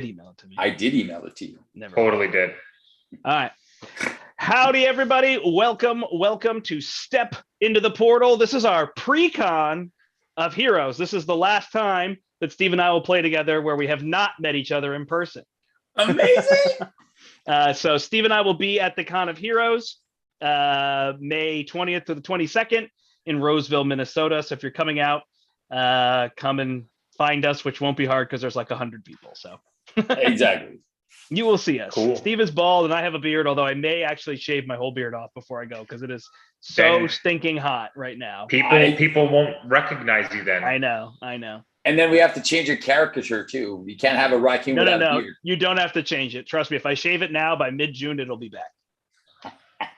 email it to me. I did email it to you. Never. Totally did. All right. Howdy, everybody. Welcome to Step into the Portal. This is our pre-con of Heroes. This is the last time that Steve and I will play together where we have not met each other in person. Amazing. So Steve and I will be at the Con of Heroes, May 20th to the 22nd in Roseville, Minnesota. So if you're coming out, come and find us, which won't be hard because there's like 100 people. So Exactly. You will see us. Cool. Steve is bald and I have a beard, although I may actually shave my whole beard off before I go because it is so stinking hot right now. People won't recognize you then. I know. And then we have to change your caricature too. You can't have a raccoon without a beard. You don't have to change it. Trust me, if I shave it now, by mid-June, it'll be back.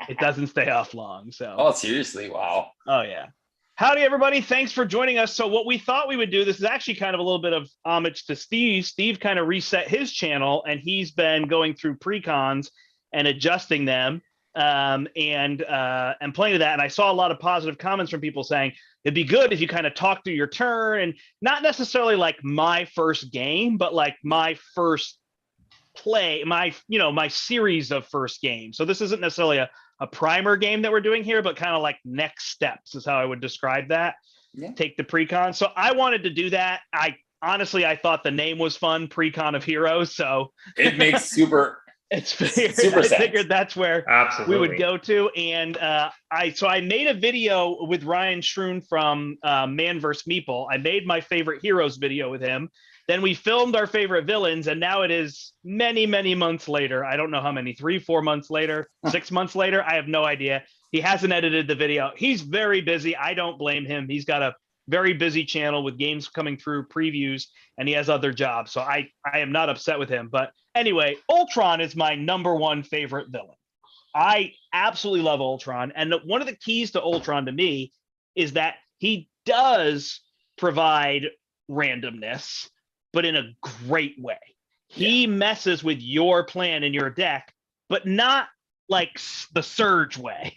It doesn't stay off long. So. Oh, seriously? Wow. Oh, yeah. Howdy, everybody. Thanks for joining us. So what we thought we would do, this is actually kind of a little bit of homage to Steve. Steve kind of reset his channel, and he's been going through pre-cons and adjusting them and playing to that. And I saw a lot of positive comments from people saying, it'd be good if you kind of talk through your turn, and not necessarily like my first game, but like my first play, my series of first games. So this isn't necessarily a primer game that we're doing here, but kind of like next steps is how I would describe that. Yeah. Take the pre-con. So I wanted to do that. I thought the name was fun, Pre-Con of Heroes. So it makes super I figured that's where Absolutely. we would go to. And I made a video with Ryan Schroon from Man vs. Meeple. I made my favorite heroes video with him. Then we filmed our favorite villains, and now it is many, many months later. I don't know how many, 3-4 months later, 6 months later. I have no idea. He hasn't edited the video. He's very busy. I don't blame him. He's got a very busy channel with games coming through, previews, and he has other jobs. So I am not upset with him. But anyway, Ultron is my number one favorite villain. I absolutely love Ultron. And one of the keys to Ultron to me is that he does provide randomness, but in a great way. He messes with your plan in your deck, but not like the Surge way.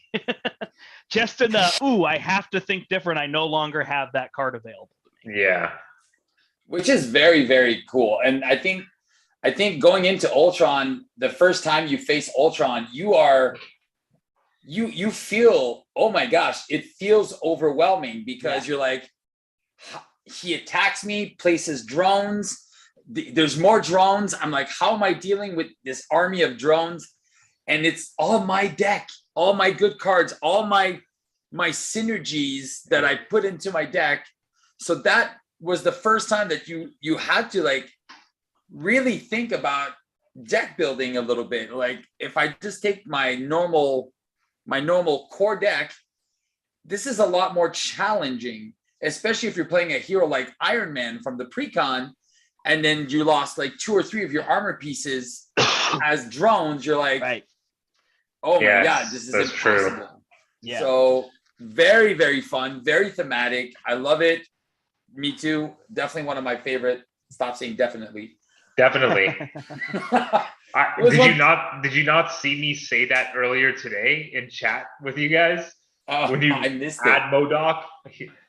Just in the, I have to think different. I no longer have that card available to me. Yeah. Which is very, very cool. And I think going into Ultron, the first time you face Ultron, you feel, oh my gosh, it feels overwhelming because you're like, he attacks me, places drones. There's more drones. I'm like, how am I dealing with this army of drones? And it's all my deck, all my good cards, all my synergies that I put into my deck. So that was the first time that you had to like really think about deck building a little bit. Like if I just take my normal core deck, this is a lot more challenging, especially if you're playing a hero like Iron Man from the pre-con, and then you lost like 2 or 3 of your armor pieces as drones. You're like, oh my God, this is impossible. True. Yeah. So very, very fun, very thematic. I love it. Me too. Definitely one of my favorite. Stop saying definitely. Definitely. Did you not see me say that earlier today in chat with you guys? When you I missed add it. MODOK?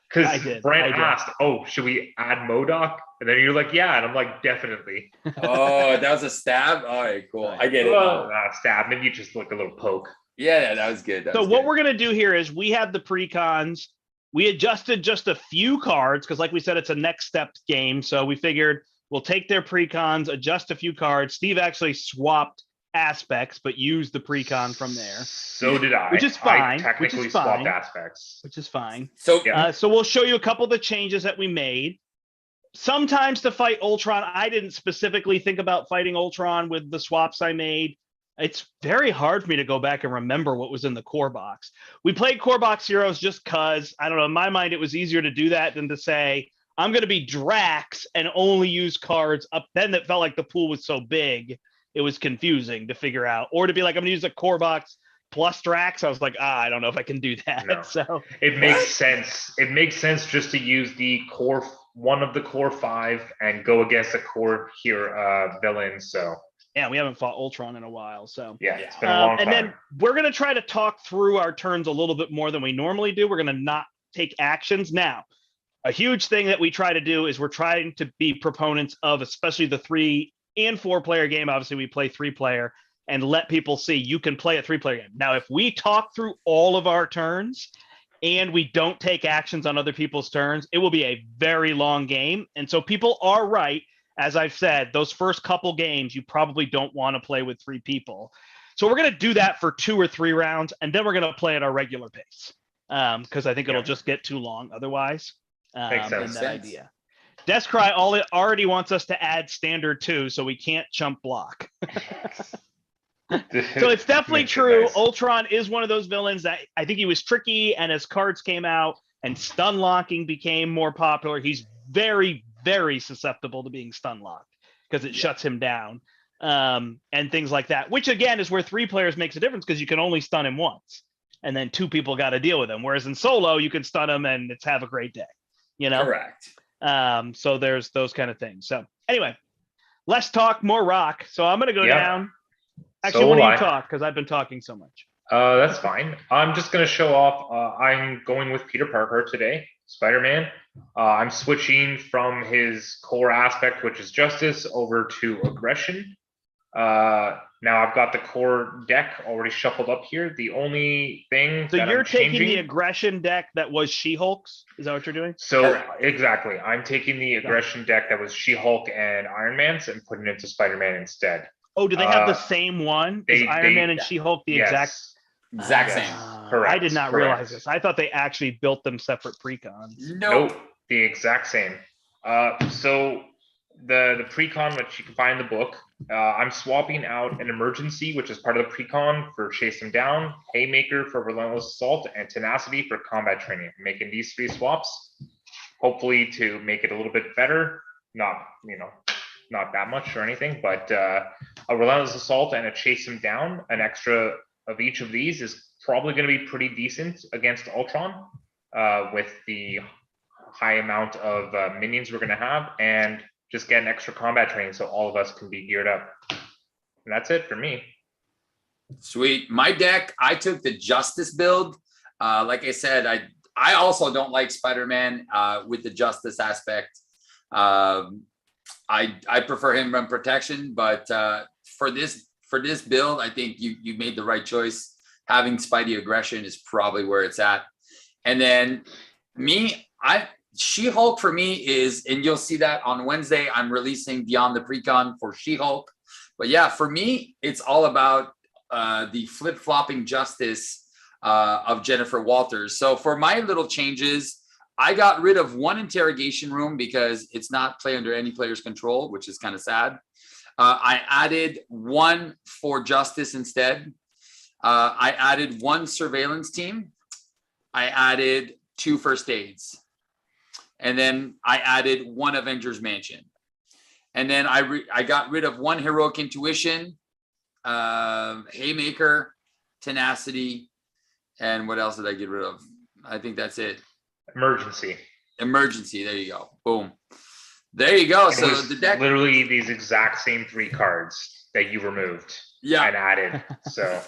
Because Brent asked, should we add MODOK? And then you're like, yeah. And I'm like, definitely. Oh, that was a stab? All right, cool. I get it. Stab. Maybe you just like a little poke. Yeah, that was good. What we're going to do here is we have the pre-cons. We adjusted just a few cards because like we said, it's a next step game. So we figured we'll take their pre-cons, adjust a few cards. Steve actually swapped aspects, but used the pre-con from there. So did I. Which is fine. I technically swapped aspects. Which is fine. So, so we'll show you a couple of the changes that we made. Sometimes to fight Ultron, I didn't specifically think about fighting Ultron with the swaps I made. It's very hard for me to go back and remember what was in the core box. We played core box heroes just because, I don't know, in my mind, it was easier to do that than to say, I'm going to be Drax and only use cards up. Then that felt like the pool was so big, it was confusing to figure out. Or to be like, I'm going to use a core box plus Drax. I was like, I don't know if I can do that. No. So it makes sense. It makes sense just to use the core, one of the core 5 and go against a core here villain. So yeah, we haven't fought Ultron in a while. So yeah, it's been a long time. And then we're going to try to talk through our turns a little bit more than we normally do. We're going to not take actions. Now, a huge thing that we try to do is we're trying to be proponents of, especially the 3 and 4-player game. Obviously, we play 3-player and let people see you can play a 3-player game. Now, if we talk through all of our turns and we don't take actions on other people's turns, it will be a very long game. And so people are right. As I've said, those first couple games, you probably don't want to play with 3 people. So we're going to do that for 2 or 3 rounds, and then we're going to play at our regular pace because I think it'll just get too long otherwise. Makes sense. That idea. Descry already wants us to add standard too, so we can't chump block. So it's definitely true. Nice. Ultron is one of those villains that I think he was tricky, and as cards came out and stun locking became more popular, he's very, very susceptible to being stun locked because it shuts him down and things like that, which again is where 3 players makes a difference because you can only stun him once and then 2 people got to deal with him. Whereas in solo, you can stun him and it's have a great day, you know? Correct. So there's those kind of things. So anyway, less talk, more rock. So I'm going to go down. Actually, so why don't you talk? Because I've been talking so much. That's fine. I'm just going to show off. I'm going with Peter Parker today, Spider-Man. I'm switching from his core aspect, which is justice, over to aggression. Now I've got the core deck already shuffled up here. The only thing so that you're I'm taking changing, the aggression deck that was She-Hulk's. Is that what you're doing? So exactly, I'm taking the aggression deck that was She-Hulk and Iron Man's and putting it into Spider-Man instead. Oh, do they have the same one? Is Iron Man and She-Hulk the exact same? Correct. I did not realize this. I thought they actually built them separate precons. Nope, the exact same. So the precon, which you can find in the book, I'm swapping out an emergency, which is part of the precon, for chase them down, haymaker for relentless assault, and tenacity for combat training. I'm making these 3 swaps, hopefully to make it a little bit better. Not that much or anything, but a relentless assault and a chase them down, an extra of each of these is probably going to be pretty decent against Ultron with the high amount of minions we're going to have, and just get an extra combat training so all of us can be geared up. And that's it for me. Sweet. My deck, I took the Justice build. Like I said, I also don't like Spider-Man with the Justice aspect. I prefer him run protection, but for this build, I think you made the right choice. Having Spidey aggression is probably where it's at. And then She-Hulk for me is, and you'll see that on Wednesday, I'm releasing Beyond the Precon for She-Hulk. But yeah, for me, it's all about the flip-flopping justice of Jennifer Walters. So for my little changes, I got rid of 1 interrogation room because it's not play under any player's control, which is kind of sad. I added 1 for justice instead. I added 1 surveillance team. I added 2 first aids. And then I added 1 Avengers Mansion. And then I got rid of 1 heroic intuition, haymaker, tenacity, and what else did I get rid of? I think that's it. Emergency. There you go. Boom. There you go. So the deck, literally these exact same 3 cards that you removed and added. So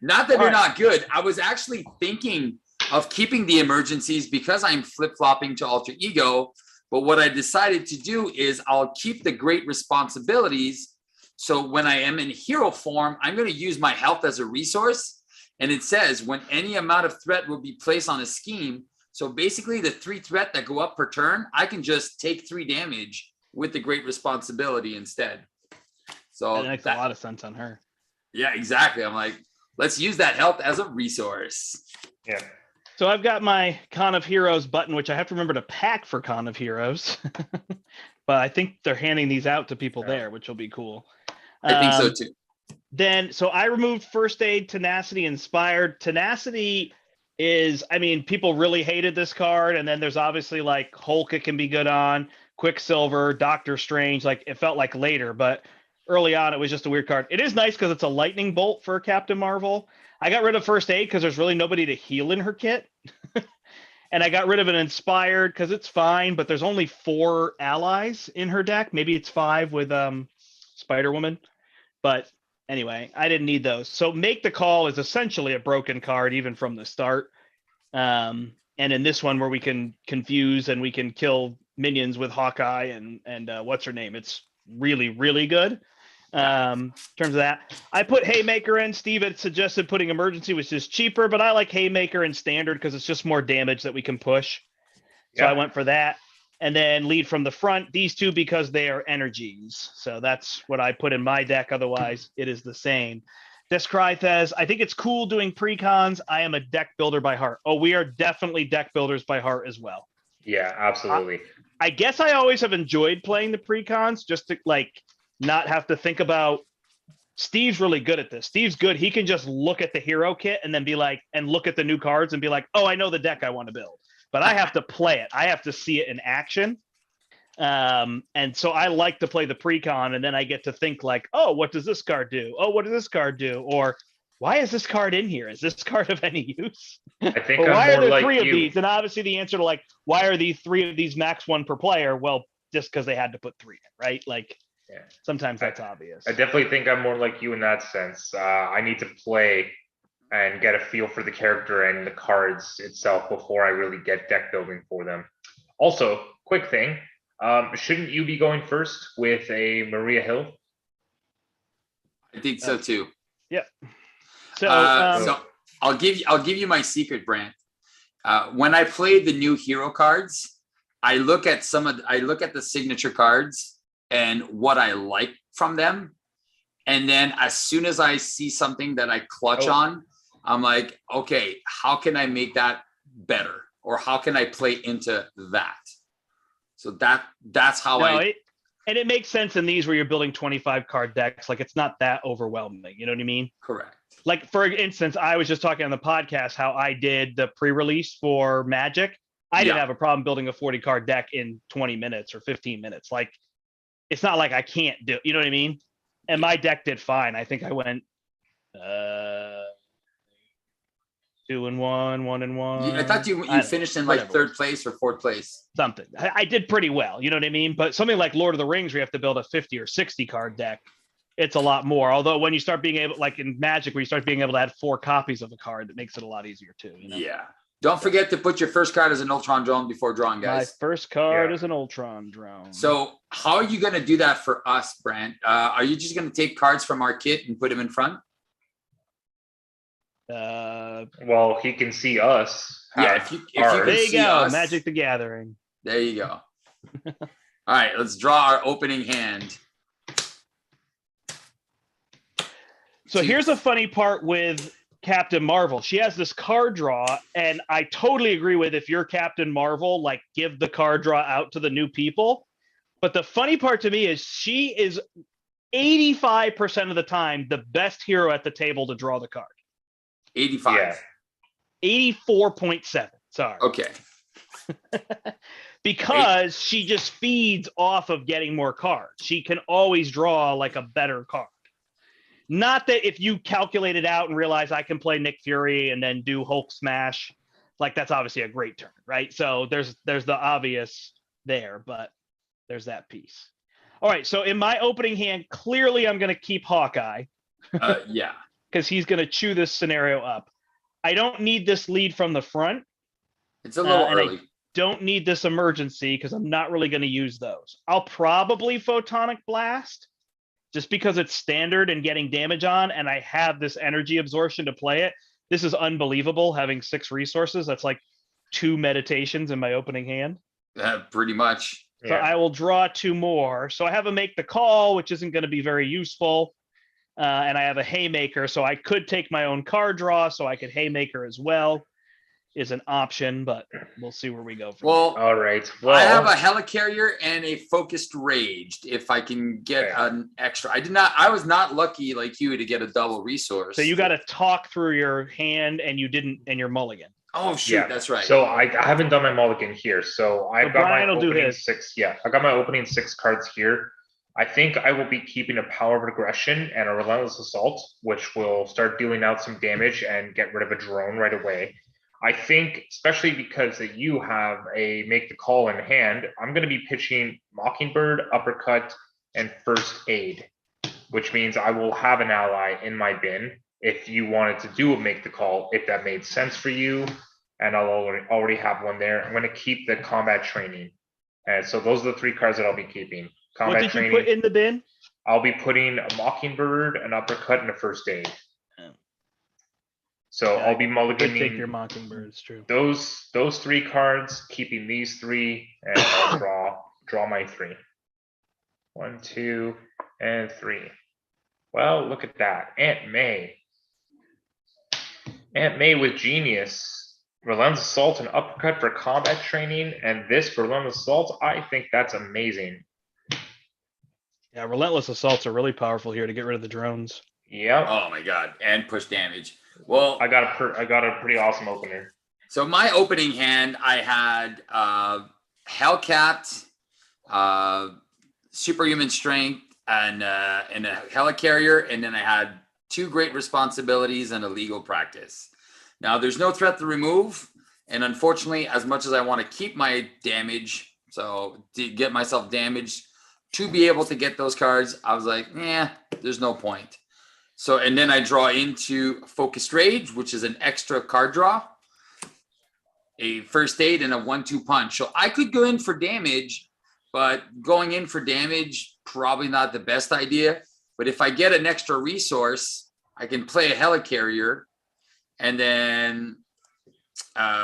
not that they're not good. I was actually thinking of keeping the emergencies because I'm flip-flopping to alter ego. But what I decided to do is I'll keep the great responsibilities. So when I am in hero form, I'm going to use my health as a resource. And it says when any amount of threat will be placed on a scheme. So basically the 3 threat that go up per turn, I can just take 3 damage with the great responsibility instead. So that makes a lot of sense on her. Yeah, exactly. I'm like, let's use that health as a resource. Yeah. So I've got my Con of Heroes button, which I have to remember to pack for Con of Heroes. But I think they're handing these out to people there, which will be cool. I think so too. Then, so I removed First Aid, Tenacity, Inspired. Tenacity is, I mean, people really hated this card. And then there's obviously like Hulk it can be good on, Quicksilver, Doctor Strange. Like it felt like later, but early on it was just a weird card. It is nice because it's a lightning bolt for Captain Marvel. I got rid of First Aid because there's really nobody to heal in her kit. And I got rid of an Inspired because it's fine, but there's only 4 allies in her deck. Maybe it's 5 with Spider-Woman. But anyway, I didn't need those. So Make the Call is essentially a broken card even from the start. And in this one where we can confuse and we can kill minions with Hawkeye and what's her name? It's really, really good. In terms of that, I put Haymaker in. Steve had suggested putting Emergency, which is cheaper, but I like Haymaker in Standard because it's just more damage that we can push. So I went for that. And then lead from the front, these two because they are energies. So that's what I put in my deck. Otherwise, it is the same. Descry says, I think it's cool doing precons. I am a deck builder by heart. Oh, we are definitely deck builders by heart as well. Yeah, absolutely. I guess I always have enjoyed playing the precons just to like not have to think about. Steve's really good at this. Steve's good. He can just look at the hero kit and then be like, and look at the new cards and be like, oh, I know the deck I want to build. But I have to play it. I have to see it in action. And so I like to play the precon, and then I get to think like, oh, what does this card do? Oh, what does this card do? Or why is this card in here? Is this card of any use? I think Or I'm why are more there like three of you. these? And obviously the answer to like, why are these three of these max one per player? Well, just because they had to put three in, right? Like sometimes that's obvious. I definitely think I'm more like you in that sense. I need to play and get a feel for the character and the cards itself before I really get deck building for them. Also, quick thing, shouldn't you be going first with a Maria Hill? I think so too. Yep. So, So I'll give you my secret, Brandt. When I played the new hero cards, I look at the signature cards and what I like from them. And then as soon as I see something that I clutch on, I'm like, okay, how can I make that better? Or how can I play into that? So that's how and it makes sense in these where you're building 25 card decks. Like it's not that overwhelming. You know what I mean? Correct. Like for instance, I was just talking on the podcast how I did the pre-release for Magic. I didn't have a problem building a 40 card deck in 20 minutes or 15 minutes. Like it's not like I can't do, you know what I mean? And my deck did fine. I think I went 2-1, 1-1. I thought you finished in like third place or fourth place. Something. I did pretty well. You know what I mean? But something like Lord of the Rings, where you have to build a 50 or 60 card deck, it's a lot more. Although when you start being able, like in Magic, where you start being able to add 4 copies of a card, it makes it a lot easier too. You know? Yeah. Don't forget to put your first card as an Ultron drone before drawing, guys. My first card is an Ultron drone. So how are you going to do that for us, Brandt? Are you just going to take cards from our kit and put them in front? Well, he can see us. Yeah, if you there can you see go, us, Magic the Gathering. There you go. All right, let's draw our opening hand. So here's a funny part with Captain Marvel. She has this card draw, and I totally agree with if you're Captain Marvel, like give the card draw out to the new people. But the funny part to me is she is 85% of the time the best hero at the table to draw the card. 85. Yeah. 84.7. Sorry. Okay. Because she just feeds off of getting more cards. She can always draw like a better card. Not that if you calculate it out and realize I can play Nick Fury and then do Hulk Smash, like that's obviously a great turn, right? So there's the obvious there, but there's that piece. All right, so in my opening hand, clearly I'm going to keep Hawkeye. Yeah. Because he's going to chew this scenario up. I don't need this lead from the front. It's a little early. I don't need this emergency because I'm not really going to use those. I'll probably Photonic Blast just because it's standard and getting damage on, and I have this energy absorption to play it. This is unbelievable, having 6 resources. That's like 2 meditations in my opening hand. Pretty much. So I will draw 2 more. So I have a Make the Call, which isn't going to be very useful. And I have a Haymaker, so I could take my own card draw, so I could Haymaker as well. Is an option, but we'll see where we go from there. All right. Well, I have a Helicarrier and a Focused Raged. If I can get an extra, I was not lucky like you to get a double resource. So you got to talk through your hand, and you didn't, and your mulligan. Oh shoot, that's right. So I haven't done my mulligan here. So I've got Brian my will do opening his. 6. Yeah, I got my opening 6 cards here. I think I will be keeping a Power of Aggression and a Relentless Assault, which will start dealing out some damage and get rid of a drone right away. I think, especially because that you have a Make the Call in hand, I'm going to be pitching Mockingbird, Uppercut, and First Aid, which means I will have an ally in my bin if you wanted to do a Make the Call, if that made sense for you. And I'll already have one there. I'm going to keep the Combat Training. And so those are the 3 cards that I'll be keeping. What did you put in the bin? I'll be putting a Mockingbird, an Uppercut, and a First Aid. So Yeah, I'll be Take mulliganing your Mockingbird. It's true. those 3 cards, keeping these 3, and I'll draw my 3. 1, 2, and 3. Well, look at that. Aunt May with Genius. Relentless Assault and Uppercut for combat training, and this for Relentless Assault, I think that's amazing. Yeah, Relentless Assaults are really powerful here to get rid of the drones. Yep. Oh my god, and push damage. Well, I got a pretty awesome opener. So my opening hand, I had Hellcat, Superhuman Strength, and a Helicarrier, and then I had 2 Great Responsibilities and a Legal Practice. Now, there's no threat to remove, and unfortunately, as much as I want to keep my damage, so to get myself damaged, to be able to get those cards, I was like, there's no point. So, and then I draw into Focused Rage, which is an extra card draw, a First Aid, and a 1-2 punch. So I could go in for damage, but going in for damage, probably not the best idea. But if I get an extra resource, I can play a Helicarrier, and then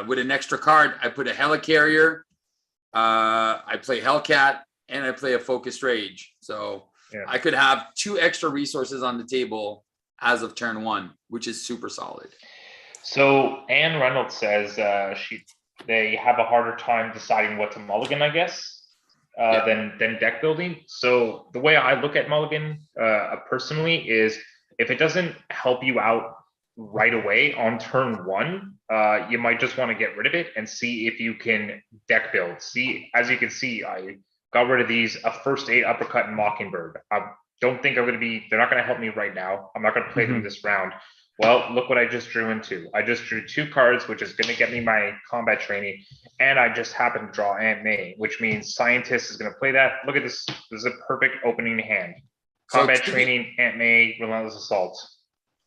with an extra card, I put a Helicarrier, I play Hellcat, and I play a Focused Rage. So I could have 2 extra resources on the table as of turn 1, which is super solid. So Anne Reynolds says they have a harder time deciding what to mulligan, I guess, than deck building. So the way I look at mulligan personally is if it doesn't help you out right away on turn 1, you might just want to get rid of it and see if you can deck build. See, as you can see, I got rid of these, a First Aid, Uppercut, and Mockingbird. I don't think they're not going to help me right now. I'm not going to play them this round. Well, look what I just drew into. I just drew 2 cards, which is going to get me my combat training, and I just happened to draw Aunt May, which means Scientist is going to play that. Look at this. This is a perfect opening hand. Combat training, Aunt May, Relentless Assault.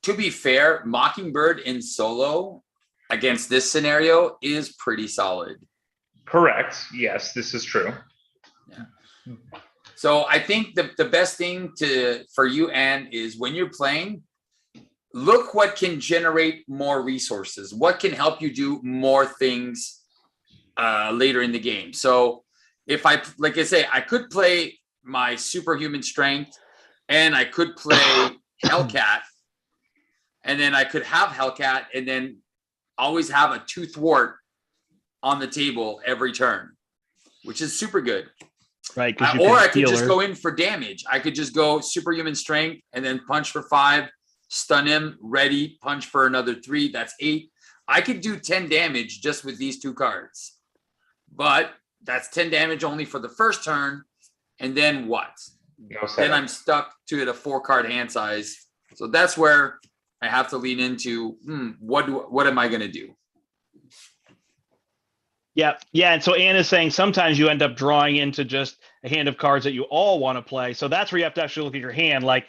To be fair, Mockingbird in solo against this scenario is pretty solid. Correct. Yes, this is true. Yeah. So I think the best thing for you, Anne, is when you're playing, look what can generate more resources. What can help you do more things later in the game. So if like I say, I could play my Superhuman Strength, and I could play Hellcat, and then I could have Hellcat, and then always have a 2 thwart on the table every turn, which is super good. Right. Or I could just go in for damage. I could just go Superhuman Strength and then punch for 5, stun him, ready, punch for another 3. That's 8. I could do 10 damage just with these 2 cards. But that's 10 damage only for the first turn. And then what? Then I'm stuck to a 4-card hand size. So that's where I have to lean into, what am I going to do? Yeah. And so Anne is saying sometimes you end up drawing into just a hand of cards that you all want to play. So that's where you have to actually look at your hand. Like,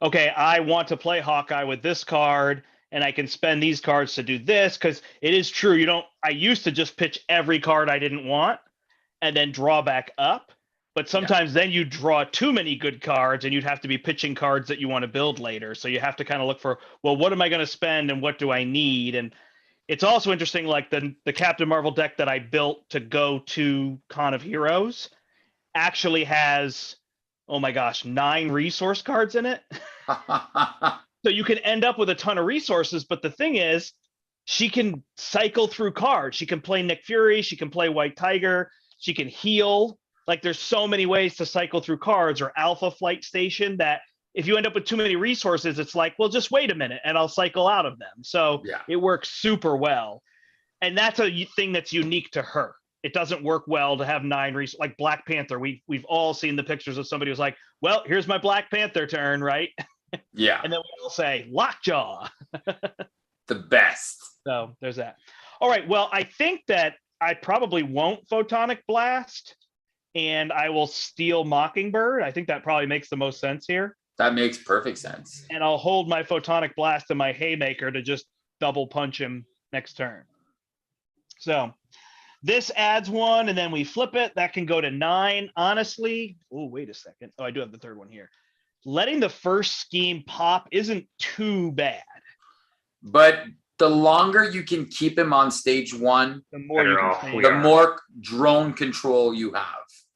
okay, I want to play Hawkeye with this card, and I can spend these cards to do this, because it is true. I used to just pitch every card I didn't want and then draw back up. But sometimes then you draw too many good cards, and you'd have to be pitching cards that you want to build later. So you have to kind of look for, well, what am I going to spend and what do I need? And it's also interesting, like the Captain Marvel deck that I built to go to Con of Heroes actually has, oh my gosh, 9 resource cards in it. So you can end up with a ton of resources. But the thing is, she can cycle through cards. She can play Nick Fury. She can play White Tiger. She can heal. Like, there's so many ways to cycle through cards, or Alpha Flight Station, that if you end up with too many resources, it's like, well, just wait a minute and I'll cycle out of them. So it works super well. And that's a thing that's unique to her. It doesn't work well to have 9 resources. Like Black Panther, we've all seen the pictures of somebody who's like, well, here's my Black Panther turn, right? Yeah. And then we all say, Lockjaw. The best. So there's that. All right. Well, I think that I probably won't Photonic Blast, and I will steal Mockingbird. I think that probably makes the most sense here. That makes perfect sense. And I'll hold my Photonic Blast and my Haymaker to just double punch him next turn. So this adds one, and then we flip it. That can go to 9. Honestly, oh, wait a second. Oh, I do have the third one here. Letting the first scheme pop isn't too bad. But the longer you can keep him on stage 1, The more you Better can off claim. we the are. more drone control you have.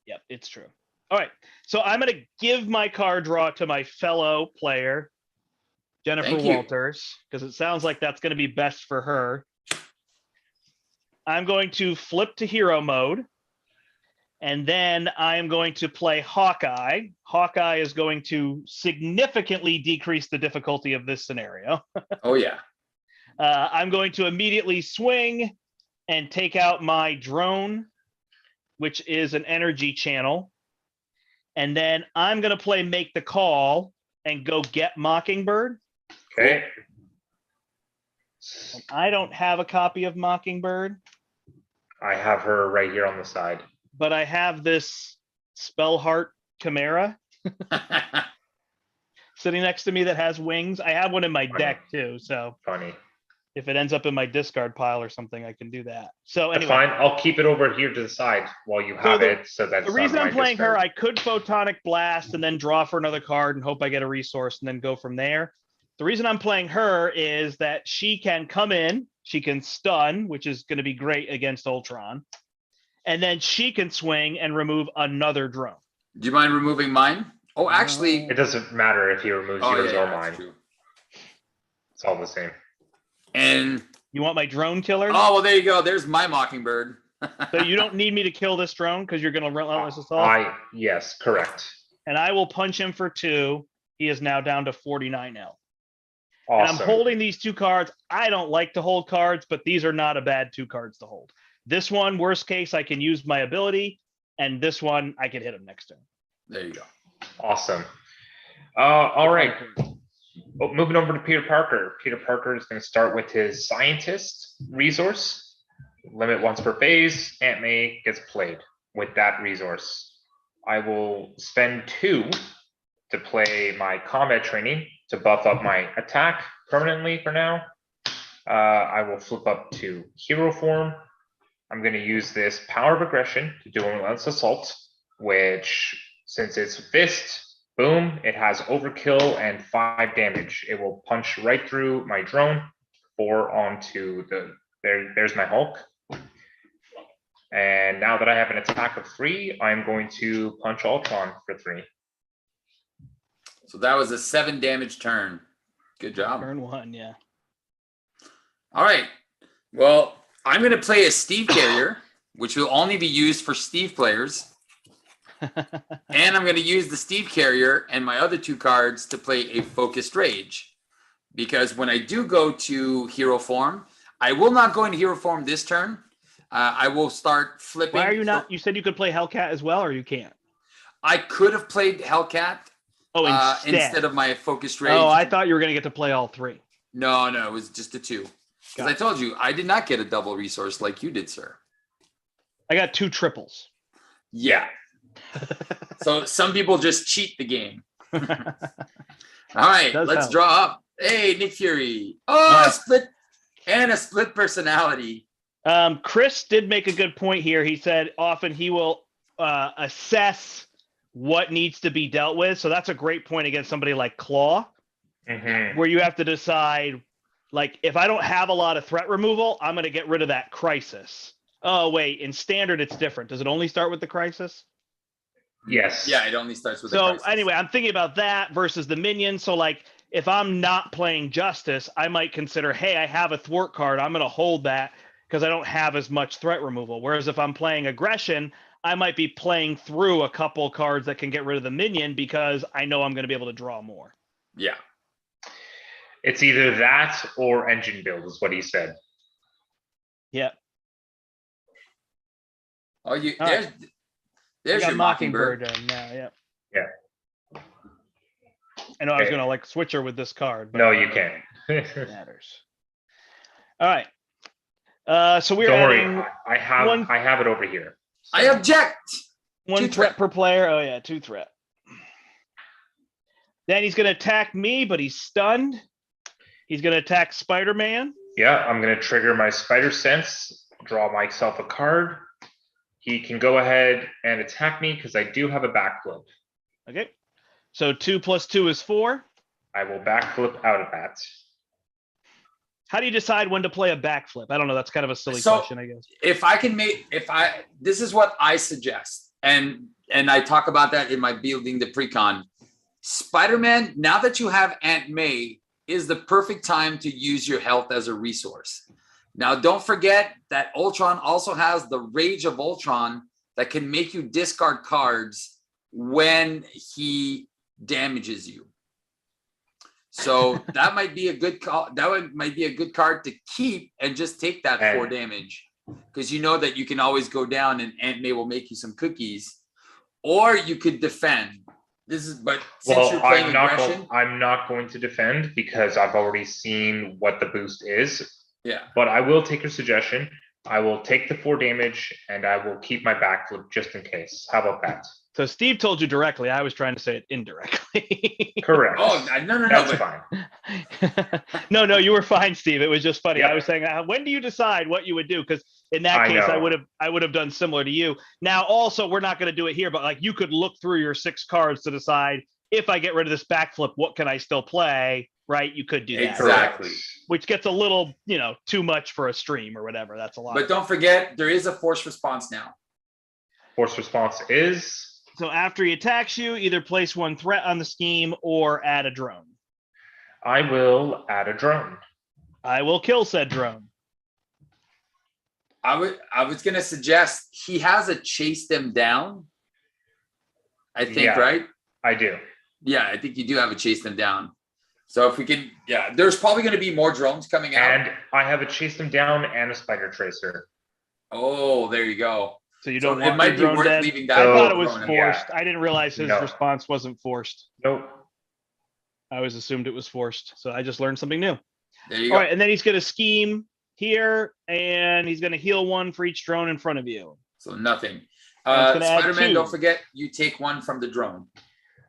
Yep, it's true. All right, so I'm going to give my card draw to my fellow player, Jennifer Thank you. Walters, because it sounds like that's going to be best for her. I'm going to flip to hero mode, and then I'm going to play Hawkeye. Hawkeye is going to significantly decrease the difficulty of this scenario. Oh yeah. I'm going to immediately swing and take out my drone, which is an energy channel. And then I'm going to play Make the Call and go get Mockingbird. Okay. And I don't have a copy of Mockingbird, I have her right here on the side. but I have this Spellheart Chimera sitting next to me that has wings. I have one in my deck too. So Funny. if it ends up in my discard pile or something, I can do that. So That's anyway, fine. I'll keep it over here to the side while you have it, so that's the reason I'm playing her, I could Photonic Blast and then draw for another card and hope I get a resource and then go from there. The reason I'm playing her is that she can come in, she can stun, which is going to be great against Ultron, and then she can swing and remove another drone. Do you mind removing mine? Oh, actually, It doesn't matter if he removes oh, yours yeah, or that's mine. true. It's all the same. And You want my drone killer? oh well, there you go. There's my Mockingbird. So you don't need me to kill this drone because you're going to relentless assault. Yes, correct. And I will punch him for 2. He is now down to 49L. And Awesome. I'm holding these 2 cards. I don't like to hold cards, but these are not a bad 2 cards to hold. This one, worst case, I can use my ability, and this one, I can hit him next turn. There you go. Awesome. All right. Oh, moving over to Peter Parker. Peter Parker is going to start with his scientist resource. Limit once per phase. Aunt May gets played with that resource. I will spend 2 to play my combat training to buff up my attack permanently for now. I will flip up to hero form. I'm going to use this power of aggression to do a relentless assault, which, since it's fist, boom, it has overkill and 5 damage. It will punch right through my drone, 4 onto the, there's my Hulk. And now that I have an attack of 3, I'm going to punch Ultron for 3. So that was a 7 damage turn. Good job. Turn 1, yeah. All right. Well, I'm going to play a Steve carrier, which will only be used for Steve players. And I'm going to use the Steve carrier and my other 2 cards to play a focused rage. Because when I do go to hero form, I will not go into hero form this turn. I will start flipping. Why are you not? You said you could play Hellcat as well, or you can't? I could have played Hellcat Oh, instead of my focused rage. Oh, I thought you were going to get to play all 3. No, it was just a 2. Because I told you, I did not get a double resource like you did, sir. I got 2 triples. Yeah. So some people just cheat the game. All right, let's help. draw up. Hey, Nick Fury. Oh, a split personality. Chris did make a good point here. He said often he will assess what needs to be dealt with. So that's a great point against somebody like Claw, where you have to decide, like, if I don't have a lot of threat removal, I'm going to get rid of that crisis. Oh, wait, in standard, it's different. Does it only start with the crisis? Yes. Yeah, it only starts with the So crisis. anyway, I'm thinking about that versus the minion. So like, if I'm not playing Justice, I might consider, hey, I have a thwart card. I'm going to hold that because I don't have as much threat removal. Whereas if I'm playing aggression, I might be playing through a couple cards that can get rid of the minion because I know I'm going to be able to draw more. Yeah. It's either that or engine build is what he said. Yeah. Oh, All there's I got your Mockingbird. now. Yeah. Yeah. I know I was Okay. going to like switch her with this card. But No, you can't. matters. All right. So we're Don't adding worry. I have it over here. I object. 1 2 threat threat. per player. Oh yeah, 2 threat. Then he's going to attack me, but he's stunned. He's going to attack Spider-Man. Yeah, I'm going to trigger my spider sense draw myself a card. He can go ahead and attack me because I do have a backflip. Okay. So 2 + 2 is 4. I will backflip out of that. How do you decide when to play a backflip? I don't know. That's kind of a silly So, question, I guess. This is what I suggest, and I talk about that in my building the precon. Spider-Man, now that you have Aunt May, is the perfect time to use your health as a resource. Now, don't forget that Ultron also has the Rage of Ultron that can make you discard cards when he damages you. So that might be a good call. Might be a good card to keep and just take that 4 damage, because you know that you can always go down and Aunt May will make you some cookies, or you could defend. Since you're playing aggression, I'm not going to defend because I've already seen what the boost is. Yeah. But I will take your suggestion. I will take the 4 damage and I will keep my backflip just in case. How about that? So Steve told you directly. I was trying to say it indirectly. Correct. Oh, no. That's fine. No, you were fine, Steve. It was just funny. Yep. I was saying, when do you decide what you would do? Because in that case, I would have done similar to you. Now, also, we're not going to do it here, but like you could look through your 6 cards to decide, if I get rid of this backflip, what can I still play? Right? You could do that. Exactly. Which gets a little, too much for a stream or whatever. That's a lot. But don't forget, there is a force response now. Force response is? So after he attacks you, either place 1 threat on the scheme or add a drone. I will add a drone. I will kill said drone. I was going to suggest he has a chase them down. I think, right? I do. Yeah, I think you do have a chase them down. So if we can, there's probably going to be more drones coming out. And I have a chase them down and a spider tracer. Oh, there you go. So you don't want it might be drone worth dead? leaving that. I thought it was drone in. forced. I didn't realize his response wasn't forced. Nope. I always assumed it was forced. So I just learned something new. There you All go. right, and then he's going to scheme here, and he's going to heal 1 for each drone in front of you. So nothing. And it's gonna add Spider-Man, 2. don't forget, you take 1 from the drone.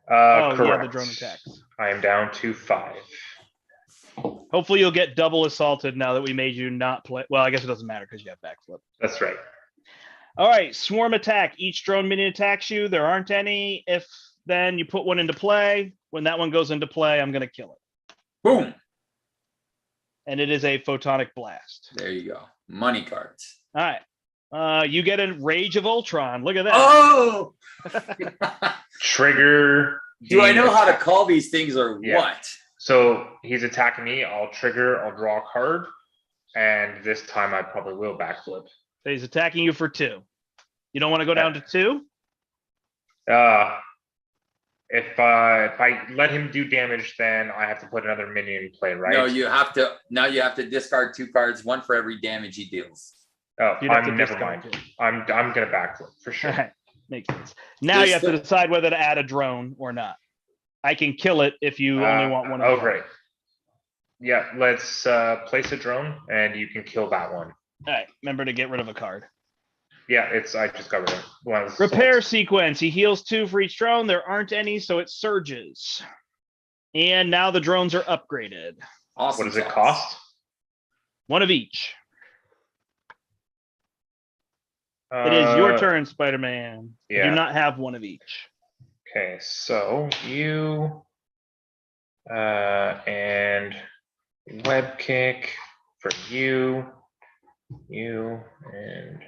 Correct. Yeah, the drone attacks. I am down to 5. Hopefully you'll get double assaulted now that we made you not play. Well, I guess it doesn't matter because you have backflip. That's right. All right, swarm attack. Each drone minion attacks you. There aren't any. If then you put 1 into play. When that one goes into play, I'm going to kill it. Boom. And it is a photonic blast. There you go. Money cards. All right. You get a Rage of Ultron. Look at that. Oh! Trigger. Do I know how to call these things or what? So he's attacking me. I'll trigger. I'll draw a card. And this time I probably will backflip. So he's attacking you for 2. You don't want to go down to 2? If I let him do damage, then I have to put another minion in play, right? No, you have to. Now you have to discard 2 cards, 1 for every damage he deals. Oh, You'd have to never discard mind. 2. I'm gonna backflip for sure. All right. Makes sense. Now you have to decide whether to add a drone or not. I can kill it if you only want 1. Oh, great. Yeah, let's place a drone, and you can kill that one. All right. Remember to get rid of a card. Yeah, I just got rid of one. Repair sequence. He heals 2 for each drone. There aren't any, so it surges. And now the drones are upgraded. Awesome. What does it cost? 1 of each. It is your turn, Spider-Man. You do not have 1 of each. Okay, so you and web kick for you and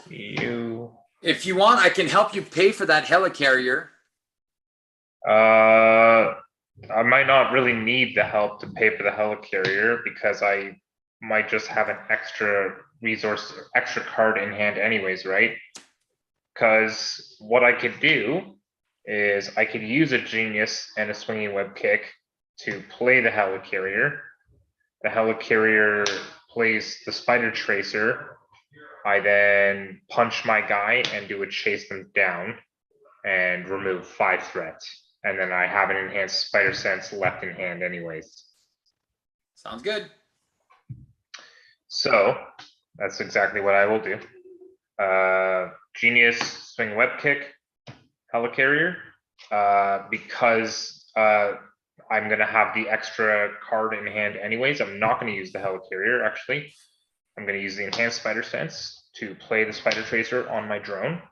you. If you want, I can help you pay for that helicarrier. I might not really need the help to pay for the helicarrier because I might just have an extra resource, extra card in hand anyways, right? Because what I could do is I could use a genius and a swinging web kick to play the helicarrier. The helicarrier plays the spider tracer. I then punch my guy and do a chase them down and remove 5 threats. And then I have an enhanced spider sense left in hand anyways. Sounds good. So that's exactly what I will do. Genius, swing web kick, helicarrier, because I'm going to have the extra card in hand anyways. I'm not going to use the helicarrier, actually. I'm going to use the enhanced spider sense to play the spider tracer on my drone.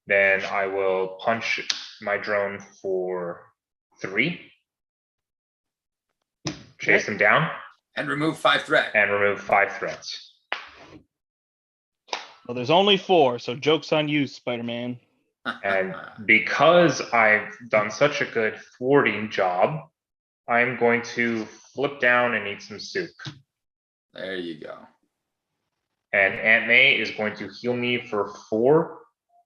Then I will punch my drone for 3. Chase him down. And remove 5 threat. And remove 5 threats. Well, there's only 4, so joke's on you, Spider-Man. And because I've done such a good thwarting job, I'm going to flip down and eat some soup. There you go. And Aunt May is going to heal me for 4.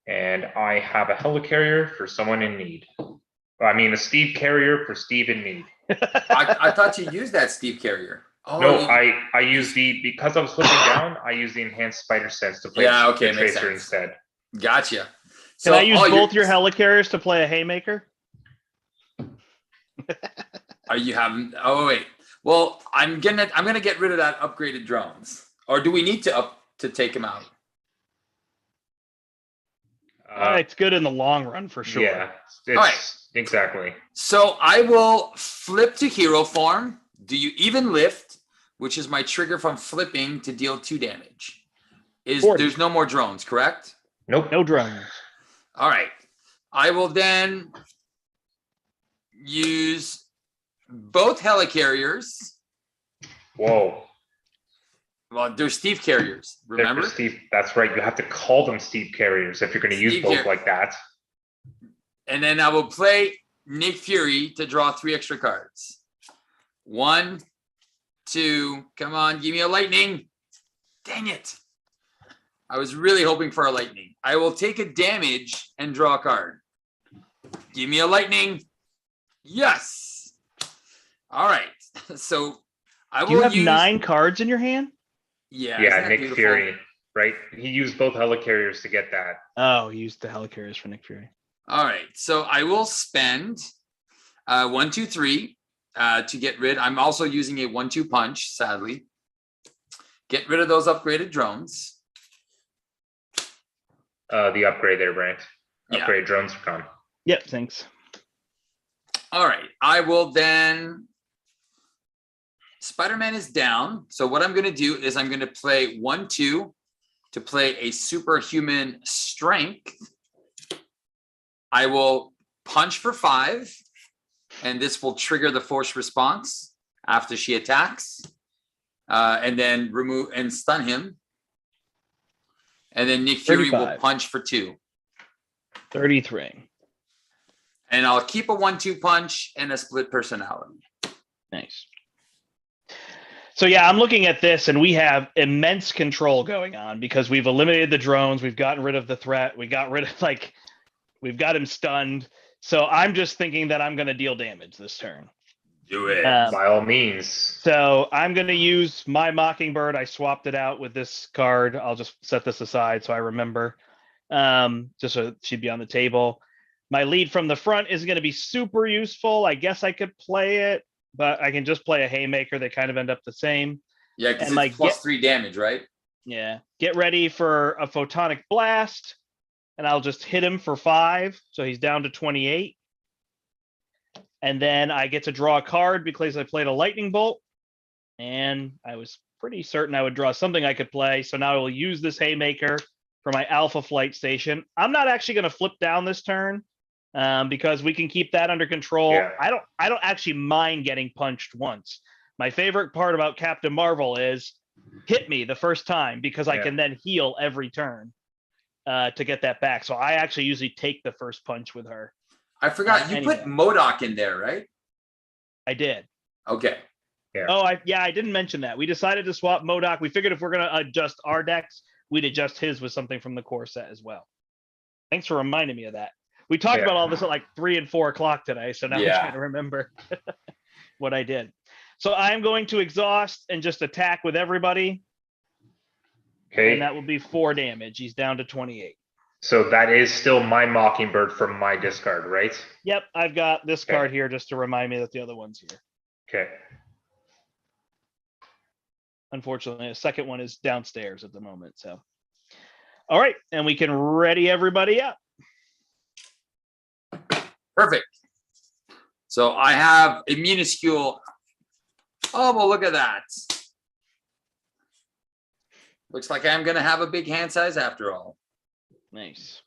And I have a helicarrier for someone in need. I mean, a Steve carrier for Steve in need. I thought you used that Steve carrier. Oh, no, I use because I was flipping down, I use the enhanced spider sense to play the tracer instead. Gotcha. Can I use both your helicarriers to play a haymaker? Are you having? Oh wait. Well, I'm gonna get rid of that upgraded drones. Or do we need to take him out? It's good in the long run for sure. Yeah, all right. Exactly. So I will flip to hero form. Do you even lift, which is my trigger from flipping to deal 2 damage? There's no more drones, correct? Nope. No drones. All right. I will then use both helicarriers. Whoa. Well, they're Steve carriers, remember? Steve, that's right. You have to call them Steve carriers if you're going to use both like that. And then I will play Nick Fury to draw 3 extra cards. 1, 2, come on, give me a lightning. Dang it. I was really hoping for a lightning. I will take a damage and draw a card. Give me a lightning. Yes. All right. So I will use... 9 cards in your hand? Yeah. Yeah, Nick beautiful? Fury, right? He used both helicarriers to get that. Oh, he used the helicarriers for Nick Fury. All right. So I will spend 1, 2, 3 to get rid. I'm also using a 1-2 punch, sadly. Get rid of those upgraded drones. The upgrade there, Brandt. Upgrade drones are gone. Yep, thanks. All right. I will then... Spider-Man is down. So what I'm going to do is I'm going to play 1-2 to play a superhuman strength. I will punch for 5, and this will trigger the force response after she attacks, and then remove and stun him. And then Nick Fury 35. will punch for 2. 33. And I'll keep a 1-2 punch and a split personality. Nice. So yeah, I'm looking at this and we have immense control going on because we've eliminated the drones. We've gotten rid of the threat. We got rid of we've got him stunned. So I'm just thinking that I'm going to deal damage this turn. Do it. By all means. So I'm going to use my Mockingbird. I swapped it out with this card. I'll just set this aside so I remember. Just so she'd be on the table. My lead from the front is going to be super useful. I guess I could play it, but I can just play a haymaker. They kind of end up the same. Yeah, because it's plus 3 damage, right? Yeah. Get ready for a photonic blast, and I'll just hit him for 5. So he's down to 28. And then I get to draw a card because I played a lightning bolt. And I was pretty certain I would draw something I could play. So now I will use this haymaker for my alpha flight station. I'm not actually going to flip down this turn. Because we can keep that under control. Yeah. I don't actually mind getting punched once. My favorite part about Captain Marvel is hit me the first time because I can then heal every turn to get that back. So I actually usually take the first punch with her. I forgot you put MODOK in there, right? I did. Okay. Yeah. Oh, I didn't mention that. We decided to swap MODOK. We figured if we're going to adjust our decks, we'd adjust his with something from the core set as well. Thanks for reminding me of that. We talked about all this at 3 and 4 o'clock today, so now I'm trying to remember what I did. So I'm going to exhaust and just attack with everybody. Okay. And that will be 4 damage. He's down to 28. So that is still my Mockingbird from my discard, right? Yep, I've got this card here just to remind me that the other one's here. Okay. Unfortunately, the second one is downstairs at the moment. So, all right, and we can ready everybody up. Perfect. So I have a minuscule. Oh, well, look at that. Looks like I'm gonna have a big hand size after all. Nice.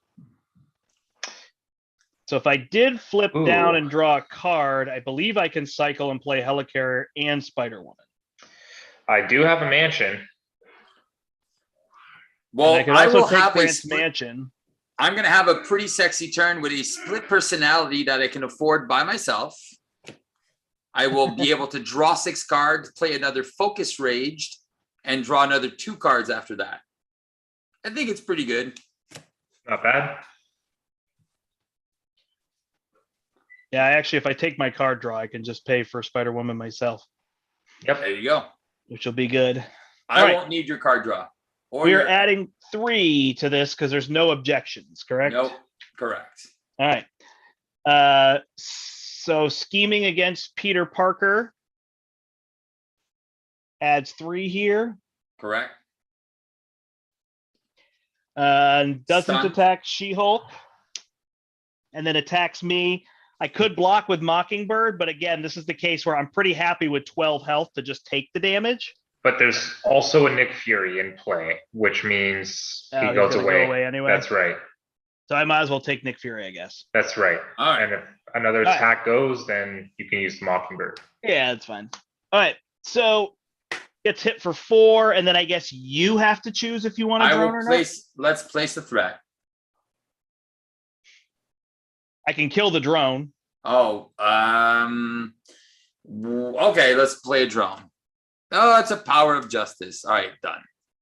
So if I did flip down and draw a card, I believe I can cycle and play Helicarrier and Spider-Woman. I do have a mansion. Well, And I can I also will take have a Brandt's split. mansion. I'm gonna have a pretty sexy turn with a split personality that I can afford by myself. I will be able to draw 6 cards, play another Focus Raged, and draw another 2 cards after that. I think it's pretty good. Not bad. Yeah, actually, if I take my card draw, I can just pay for Spider-Woman myself, Yep. There you go. which will be good. I All right. won't need your card draw. Or We are your- adding 3 to this because there's no objections, correct? Nope. Correct. All right. So scheming against Peter Parker adds 3 here. Correct. Doesn't Stun. attack She-Hulk. And then attacks me. I could block with Mockingbird, but again, this is the case where I'm pretty happy with 12 health to just take the damage. But there's also a Nick Fury in play, which means Oh, he he's goes gonna away. go away anyway. That's right. So I might as well take Nick Fury, I guess. That's right. All right. And if another All right. attack goes, then you can use Mockingbird. Yeah, that's fine. All right. So gets hit for 4, and then I guess you have to choose if you want to I drone will or place. Let's place a threat. not. I can kill the drone. Oh, okay. Let's play a drone. Oh, that's a power of justice. All right, done.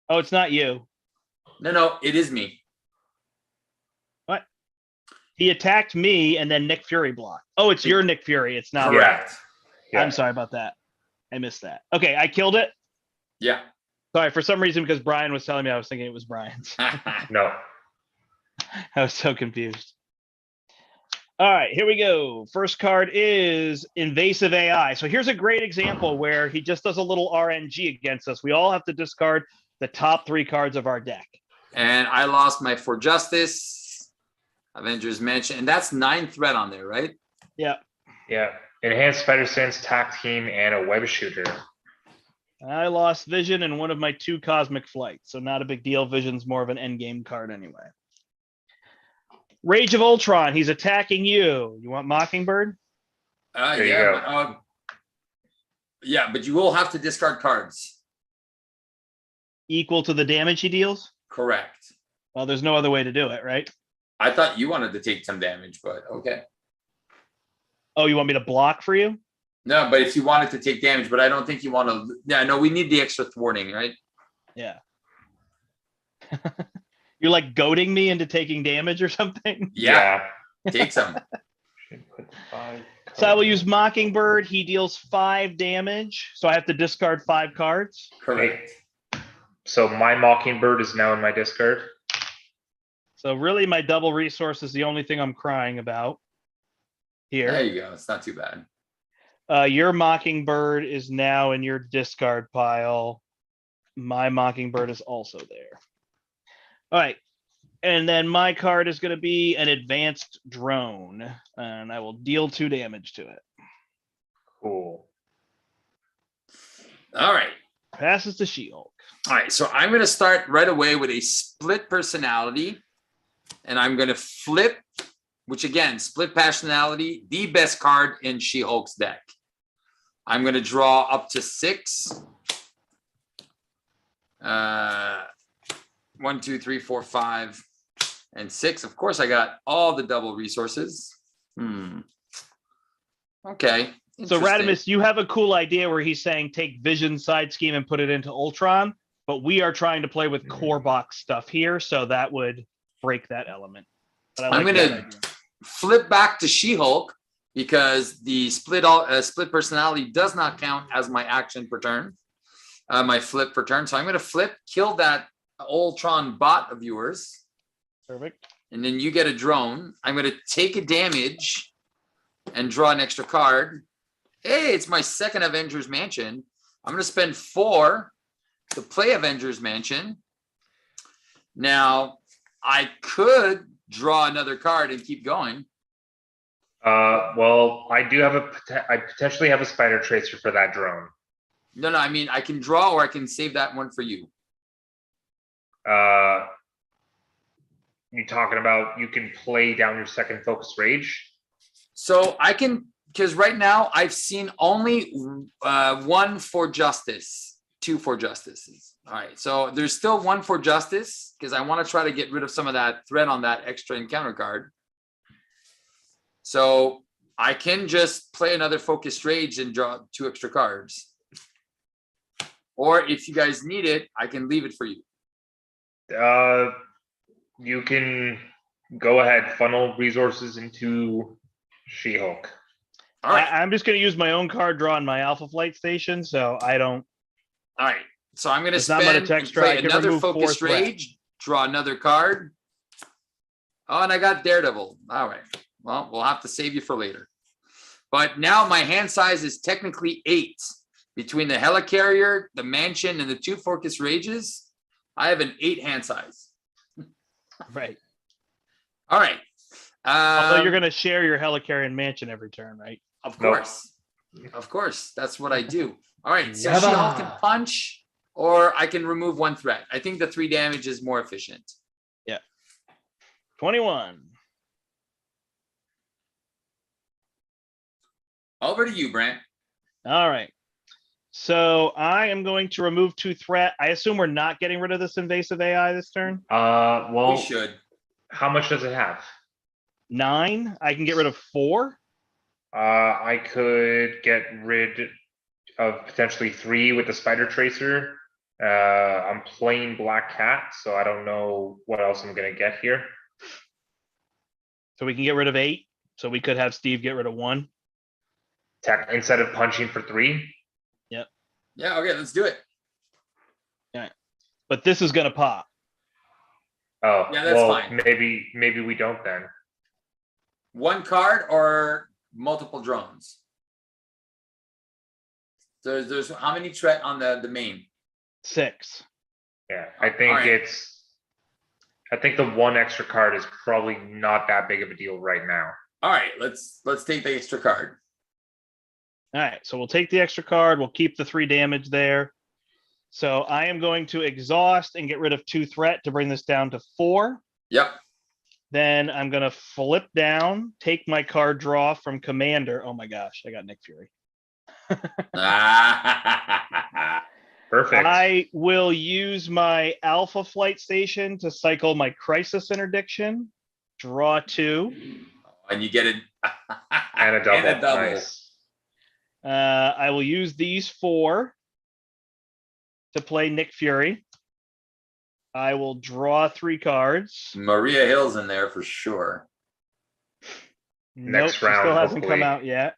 Oh, it's not you. No, it is me. What? He attacked me, and then Nick Fury blocked. Oh, it's your Nick Fury. It's not. Correct. Yeah. I'm sorry about that. I missed that. Okay, I killed it. Yeah. Sorry, for some reason, because Brian was telling me, I was thinking it was Brian's. No. I was so confused. All right, here we go. First card is Invasive AI. So here's a great example where he just does a little RNG against us. We all have to discard the top 3 cards of our deck. And I lost my For Justice, Avengers Mansion, and that's 9 threat on there, right? Yeah. Yeah. Enhanced Spider Sense, Tac Team, and a Web Shooter. I lost Vision and one of my 2 Cosmic Flights, so not a big deal. Vision's more of an endgame card anyway. Rage of Ultron, he's attacking you. You want Mockingbird? There you Yeah. go. Yeah, but you will have to discard cards. Equal to the damage he deals? Correct. Well, there's no other way to do it, right? I thought you wanted to take some damage, but okay. Oh, you want me to block for you? No, but if you wanted to take damage, but I don't think you want to. Yeah, no, we need the extra thwarting, right? Yeah. You're like goading me into taking damage or something? Yeah. Take some. Should put 5 So I will cards. use Mockingbird. He deals 5 damage. So I have to discard 5 cards. Correct. So my Mockingbird is now in my discard. So really my double resource is the only thing I'm crying about There here. you go. It's not too bad. Your Mockingbird is now in your discard pile. My Mockingbird is also there. All right. And then my card is going to be an advanced drone. And I will deal 2 damage to it. Cool. All right. Passes to She-Hulk. All right. So I'm going to start right away with a split personality. And I'm going to flip, which again, split personality, the best card in She-Hulk's deck. I'm going to draw up to 6. 1, 2, 3, 4, 5, and 6. Of course, I got all the double resources. Okay. So interesting. Radimus, you have a cool idea where he's saying take Vision side scheme and put it into Ultron, but we are trying to play with core box stuff here, so that would break that element. But I I'm like gonna that idea. flip back to She-Hulk because the split personality does not count as my action per turn, my flip per turn. So I'm going to flip, kill that Ultron bot of yours, Perfect. and then you get a drone. I'm going to take a damage and draw an extra card. Hey, it's my second Avengers Mansion. I'm going to spend 4 to play Avengers Mansion. Now, I could draw another card and keep going. Well, I do have I potentially have a Spider Tracer for that drone. No, I mean, I can draw or I can save that one for you. You talking about you can play down your second focus rage? So I can, because right now I've seen only 1 for justice, 2 for justices. All right, so there's still 1 for justice because I want to try to get rid of some of that threat on that extra encounter card. So I can just play another focused rage and draw 2 extra cards. Or if you guys need it, I can leave it for you. You can go ahead, funnel resources into She-Hulk. All right. I'm just going to use my own card draw on my Alpha Flight station, so I don't. All right. So I'm going to It's not much spend extra. I play can another remove 4 focused threat. rage, draw another card. Oh, and I got Daredevil. All right. Well, we'll have to save you for later. But now my hand size is technically 8. Between the Helicarrier, the Mansion, and the 2 focused rages, I have an 8 hand size. Right. All right. Although you're going to share your Helicarrier Mansion every turn, right? Of course. Of course. That's what I do. All right. So She-Hulk can punch, or I can remove 1 threat. I think the 3 damage is more efficient. Yeah. 21. Over to you, Brent. All right. So I am going to remove 2 threat. I assume we're not getting rid of this invasive AI this turn. Well, We should. how much does it have? 9. I can get rid of 4. I could get rid of potentially 3 with the Spider Tracer. I'm playing Black Cat, so I don't know what else I'm gonna get here. So we can get rid of 8. So we could have Steve get rid of 1. Instead of punching for 3. Yeah, okay, let's do it. But this is going to pop. Oh, Yeah, that's well, fine. maybe we don't then. 1 card or multiple drones? There's how many threat on the main? 6. Yeah, I think Alright. I think the 1 extra card is probably not that big of a deal right now. All right, let's take the extra card. All right. So we'll take the extra card. We'll keep the 3 damage there. So I am going to exhaust and get rid of 2 threat to bring this down to 4. Yep. Then I'm going to flip down, take my card draw from Commander. Oh my gosh, I got Nick Fury. Perfect. I will use my Alpha Flight Station to cycle my Crisis Interdiction. Draw 2. And you get it. And a double. And a double. Nice. I will use these 4 to play Nick Fury. I will draw 3 cards. Maria Hill's in there for sure. Next Nope, round, she still hasn't hopefully. come out yet.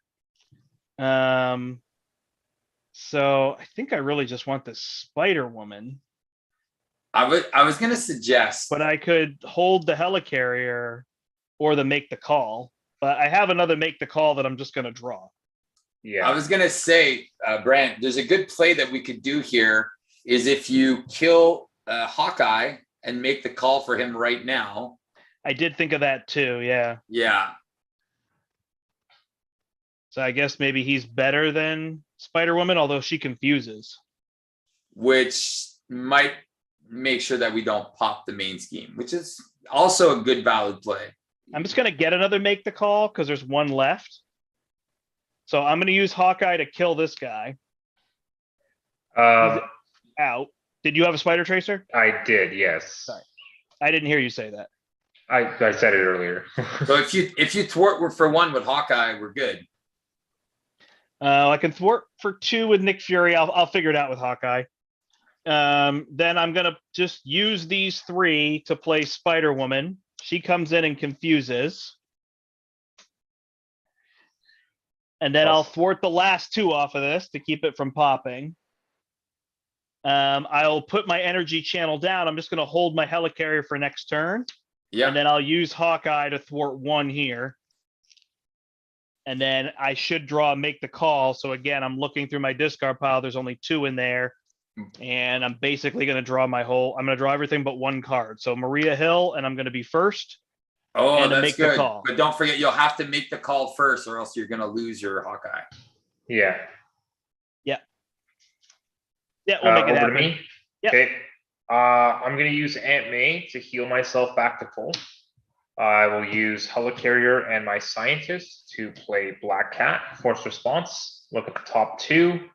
So I think I really just want the Spider Woman, I was gonna suggest, but I could hold the Helicarrier or the Make the Call. But I have another Make the Call that I'm just going to draw. Yeah. I was gonna say, Brent, there's a good play that we could do here is if you kill Hawkeye and make the call for him right now. I did think of that too. Yeah. Yeah. So I guess maybe he's better than Spider Woman, although she confuses. Which might make sure that we don't pop the main scheme, which is also a good valid play. I'm just going to get another Make the Call because there's 1 left. So I'm going to use Hawkeye to kill this guy. Out. Did you have a Spider Tracer? I did, yes. Sorry. I didn't hear you say that. I said it earlier. So if you thwart for 1 with Hawkeye, we're good. I can thwart for 2 with Nick Fury. I'll figure it out with Hawkeye. Then I'm going to just use these 3 to play Spider Woman. She comes in and confuses. And then I'll thwart the last 2 off of this to keep it from popping. I'll put my energy channel down. I'm just going to hold my Helicarrier for next turn. Yeah. And then I'll use Hawkeye to thwart 1 here. And then I should draw Make the Call. So again, I'm looking through my discard pile. There's only 2 in there. And I'm basically going to draw I'm going to draw everything but 1 card. So Maria Hill, and I'm going to be first. Oh, and that's make the good. call. But don't forget, you'll have to make the call first, or else you're going to lose your Hawkeye. Yeah. Yeah, we'll make it over happen. to me. Yep. Okay. I'm going to use Aunt May to heal myself back to full. I will use Helicarrier and my Scientist to play Black Cat, Force Response. Look at the top two.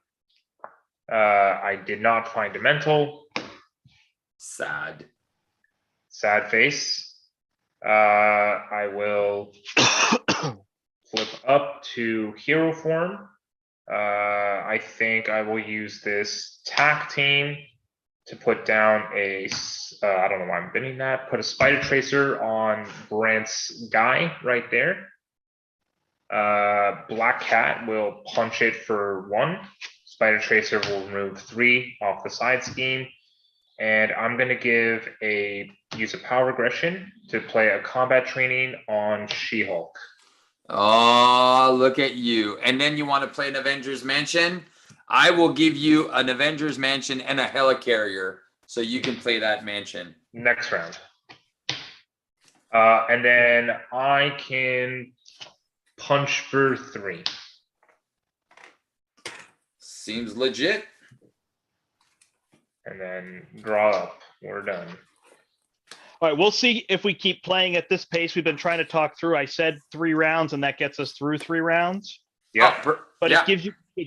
I did not find a mental. Sad. Sad face. I will flip up to Hero Form. I think I will use this Tactine to put down a, I don't know why I'm bidding that, put a Spider Tracer on Brandt's guy right there. Black Cat will punch it for 1. Spider Tracer will remove 3 off the side scheme. And I'm going to use a power regression to play a combat training on She-Hulk. Oh, look at you. And then you want to play an Avengers Mansion? I will give you an Avengers Mansion and a Helicarrier so you can play that mansion. Next round. And then I can punch for 3. Seems legit. And then draw up. We're done. All right, we'll see if we keep playing at this pace. We've been trying to talk through. I said 3 rounds, and that gets us through 3 rounds. Yeah. But it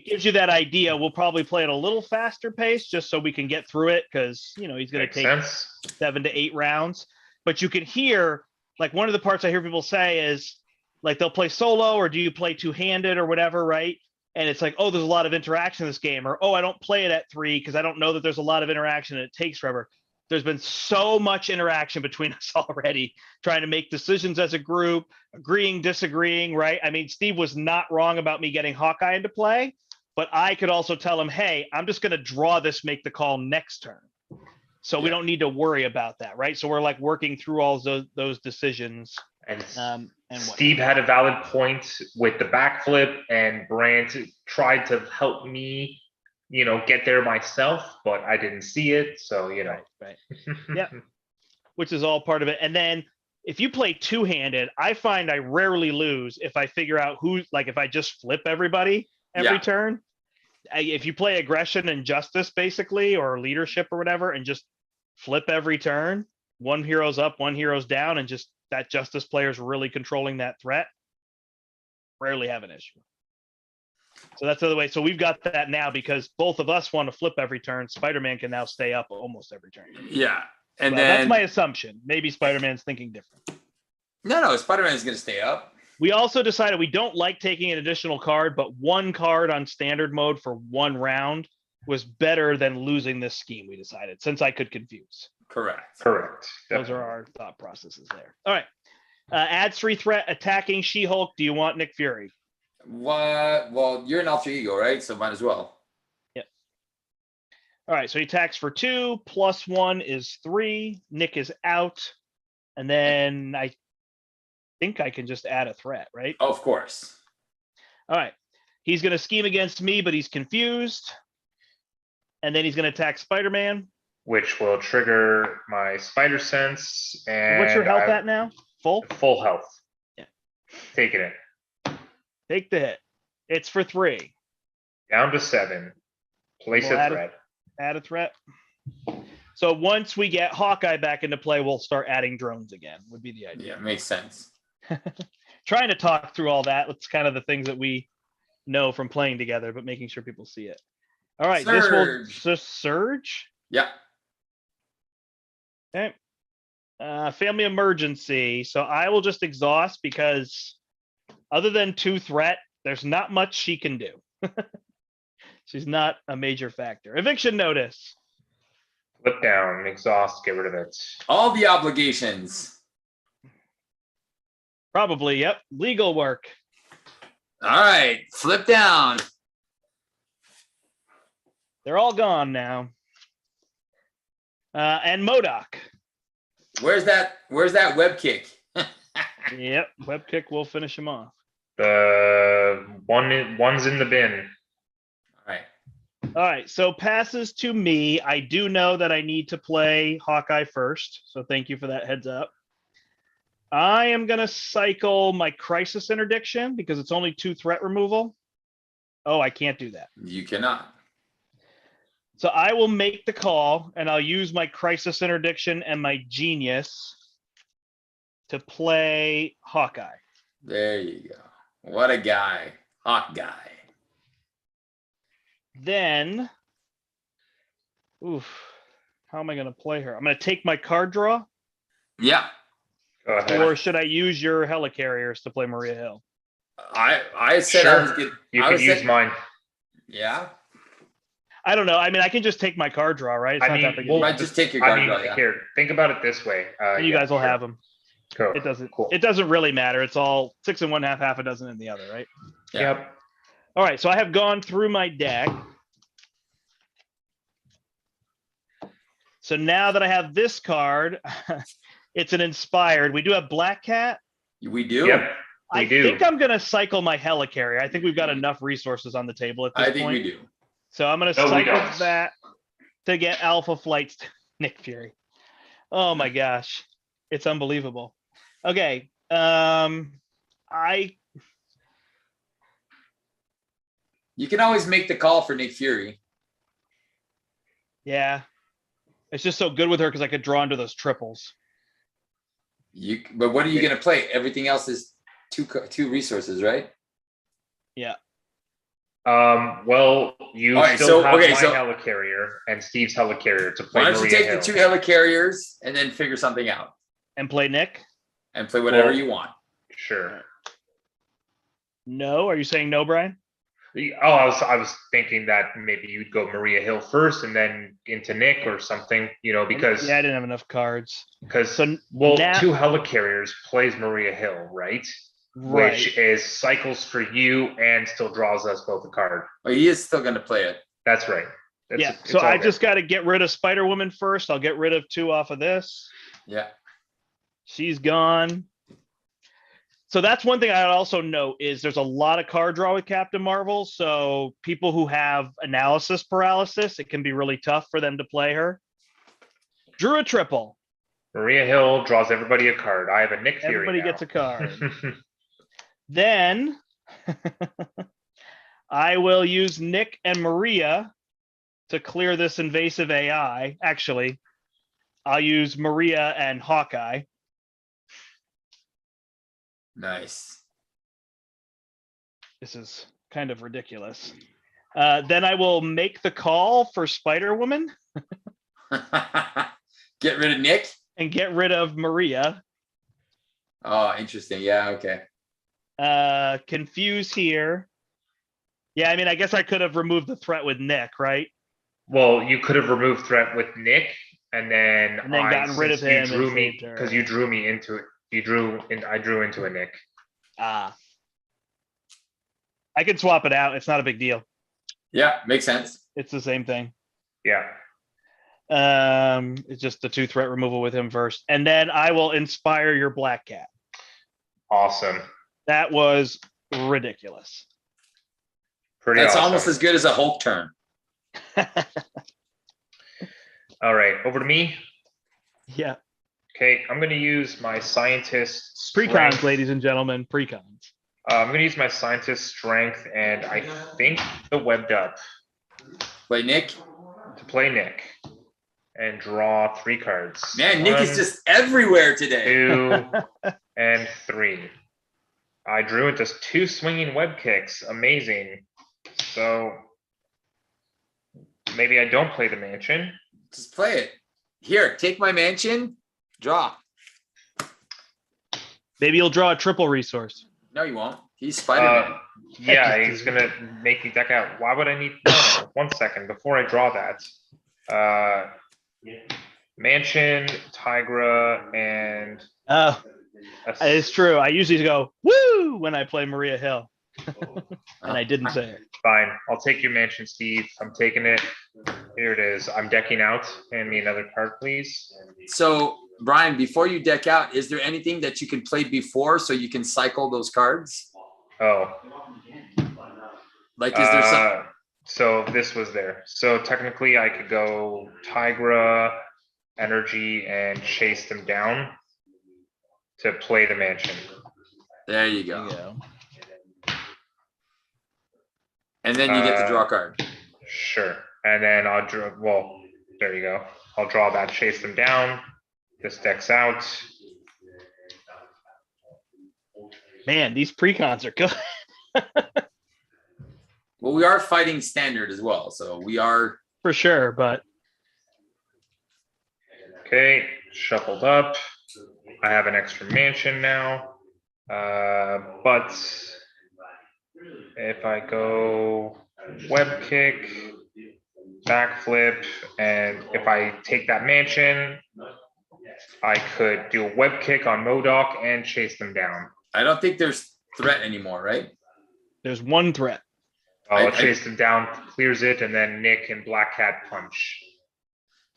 gives you that idea. We'll probably play at a little faster pace just so we can get through it, because he's going to take sense. 7 to 8 rounds. But you can hear, like, one of the parts I hear people say is, like, they'll play solo, or do you play two-handed or whatever, right? And it's like, oh, there's a lot of interaction in this game, or oh, I don't play it at 3 because I don't know that there's a lot of interaction and it takes forever. There's been so much interaction between us already, trying to make decisions as a group, agreeing, disagreeing, right? I mean, Steve was not wrong about me getting Hawkeye into play, but I could also tell him, hey, I'm just going to draw this, make the call next turn. So we don't need to worry about that, right? So we're like working through all those decisions. And and Steve had a valid point with the backflip, and Brandt tried to help me, get there myself, but I didn't see it. So, Right. Yeah. Which is all part of it. And then if you play two-handed, I find I rarely lose if I figure out if I just flip everybody every turn. If you play aggression and justice, basically, or leadership or whatever, and just flip every turn, one hero's up, one hero's down, and just that justice player's really controlling that threat, rarely have an issue. So that's the other way. So we've got that now because both of us want to flip every turn. Spider-Man can now stay up almost every turn. Yeah. And then that's my assumption. Maybe Spider-Man's thinking different. No, Spider-Man's going to stay up. We also decided we don't like taking an additional card, but 1 card on standard mode for 1 round was better than losing this scheme, we decided, since I could confuse. Correct. Those are our thought processes there. All right. Adds 3 threat, attacking She-Hulk. Do you want Nick Fury? What? Well, you're an alter ego, right? So might as well. Yep. All right. So he attacks for 2, +1 is 3. Nick is out. And then I think I can just add a threat, right? Oh, of course. All right. He's going to scheme against me, but he's confused. And then he's going to attack Spider-Man. Which will trigger my Spider Sense. And what's your health at now? Full? Full health. Yeah. Take it in. Take the hit. It's for 3. Down to 7. Place a threat. Add a threat. So once we get Hawkeye back into play, we'll start adding drones again, would be the idea. Yeah, makes sense. Trying to talk through all that. It's kind of the things that we know from playing together, but making sure people see it. All right. Surge. This will just surge. Yeah. Okay. Family emergency. So I will just exhaust because other than 2 threat, there's not much she can do. She's not a major factor. Eviction notice. Flip down, exhaust, get rid of it. All the obligations. Probably, yep. Legal work. All right, flip down. They're all gone now. And MODOK. Where's that web kick? Yep, web kick will finish him off. One's in the bin. All right, so passes to me. I do know that I need to play Hawkeye first, so thank you for that heads up. I am going to cycle my Crisis Interdiction because it's only 2 threat removal. Oh, I can't do that. You cannot. So I will make the call, and I'll use my crisis interdiction and my genius to play Hawkeye. There you go. What a guy. Hot guy. Then, oof, how am I going to play her? I'm going to take my card draw, Yeah. Go ahead. or should I use your helicarriers to play Maria Hill? I said I was good. You I could was use saying- mine. Yeah. I don't know. I mean, I can just take my card draw, right? It's I not mean, that big a You well, deal. might just take your I card mean, draw, yeah. here, think about it this way. And you yeah, guys will sure. have them. Cool. It doesn't. Cool. It doesn't really matter. It's all 6 in one, half a dozen in the other, right? Yeah. Yep. All right. So I have gone through my deck. So now that I have this card, it's an inspired. We do have Black Cat. We do. Yep. I We do. think I'm going to cycle my helicarrier. I think we've got enough resources on the table at this I think point. we do. So I'm going to No, we cycle don't. that to get Alpha Flights. Nick Fury. Oh my gosh. It's unbelievable. Okay. You can always make the call for Nick Fury. Yeah. It's just so good with her because I could draw into those triples. But what are you going to play? Everything else is two resources, right? Yeah. Well, you All right, still so- have okay, my so- helicarrier and Steve's helicarrier to play Why don't you Maria take Hill. the two helicarriers and then figure something out And play Nick? and play whatever Well- you want? Sure. No. Are you saying no, Brian? Oh, I was thinking that maybe you'd go Maria Hill first and then into Nick or something, because Yeah, I didn't have enough cards. So well, now- two helicarriers plays Maria Hill, right? Right. Which is cycles for you and still draws us both a card. Well, he is still going to play it. That's right. Yeah. It's So all I good. just got to get rid of Spider Woman first. I'll get rid of 2 off of this. Yeah. She's gone. So that's one thing I'd also note is there's a lot of card draw with Captain Marvel. So people who have analysis paralysis, it can be really tough for them to play her. Drew a triple. Maria Hill draws everybody a card. I have a Nick Fury. Everybody now. gets a card. Then I will use Nick and Maria to clear this invasive AI. Actually, I'll use Maria and Hawkeye. Nice. This is kind of ridiculous. Then I will make the call for Spider-Woman Get rid of Nick. and get rid of Maria. Oh, interesting. Yeah. Okay. Confuse here. Yeah, I mean, I guess I could have removed the threat with Nick, right? Well, you could have removed threat with Nick, and then gotten rid of him and drew me saved her. because you drew me into it. I drew into a Nick. I can swap it out. It's not a big deal. Yeah. Makes sense. It's the same thing. Yeah. It's just the 2 threat removal with him first. And then I will inspire your Black Cat. Awesome. That was ridiculous. Pretty That's awesome. almost as good as a Hulk turn. All right, over to me. Yeah. Okay, I'm going to use my scientist Precons, strength. ladies and gentlemen. Precons. I'm going to use my scientist strength, and I think the webbed up Play Nick. to play Nick and draw 3 cards. Man, Nick is 1, just everywhere today. 2, and 3. I drew into 2 swinging web kicks. Amazing. So maybe I don't play the mansion. Just play it. Here, take my mansion. Draw. Maybe you'll draw a triple resource. No, you won't. He's Spider-Man. Yeah, he's gonna make me deck out. Why would I need? No, 1 second before I draw that. Mansion, Tigra, and Oh, a it's true. I usually go, woo, when I play Maria Hill. And I didn't say it. Fine. I'll take your mansion, Steve. I'm taking it. Here it is. I'm decking out. Hand me another card, please. So, Brian, before you deck out, is there anything that you can play before so you can cycle those cards? Oh. Like, is there some? So this was there. So technically I could go Tigra, Energy, and chase them down to play the mansion. There you There go. you go. And then you get to draw a card. Sure. And then I'll draw, well, there you go. I'll draw that, chase them down. This deck's out. Man, these precons are good. Well, we are fighting standard as well, so we are For sure, but Okay, shuffled up. I have an extra mansion now. But if I go web kick, backflip, and if I take that mansion, I could do a web kick on MODOK and chase them down. I don't think there's threat anymore, right? there's one threat. I'll chase them down, clears it, and then Nick and Black Cat punch.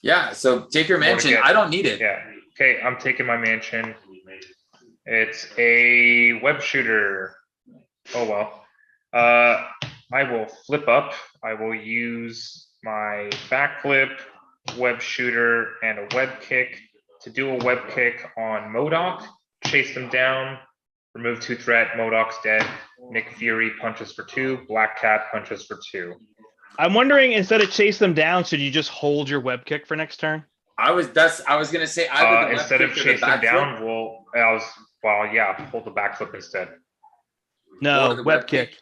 Yeah, so take your mansion. I don't need it. Yeah. Okay, I'm taking my mansion. It's a web shooter. Oh well. I will flip up. I will use my backflip, web shooter, and a web kick to do a web kick on MODOK, chase them down, remove 2 threat, MODOK's dead. Nick Fury punches for 2, Black Cat punches for 2. I'm wondering, instead of chase them down, should you just hold your web kick for next turn? I was gonna say Instead of chase them down, hold the backflip instead. No, web kick.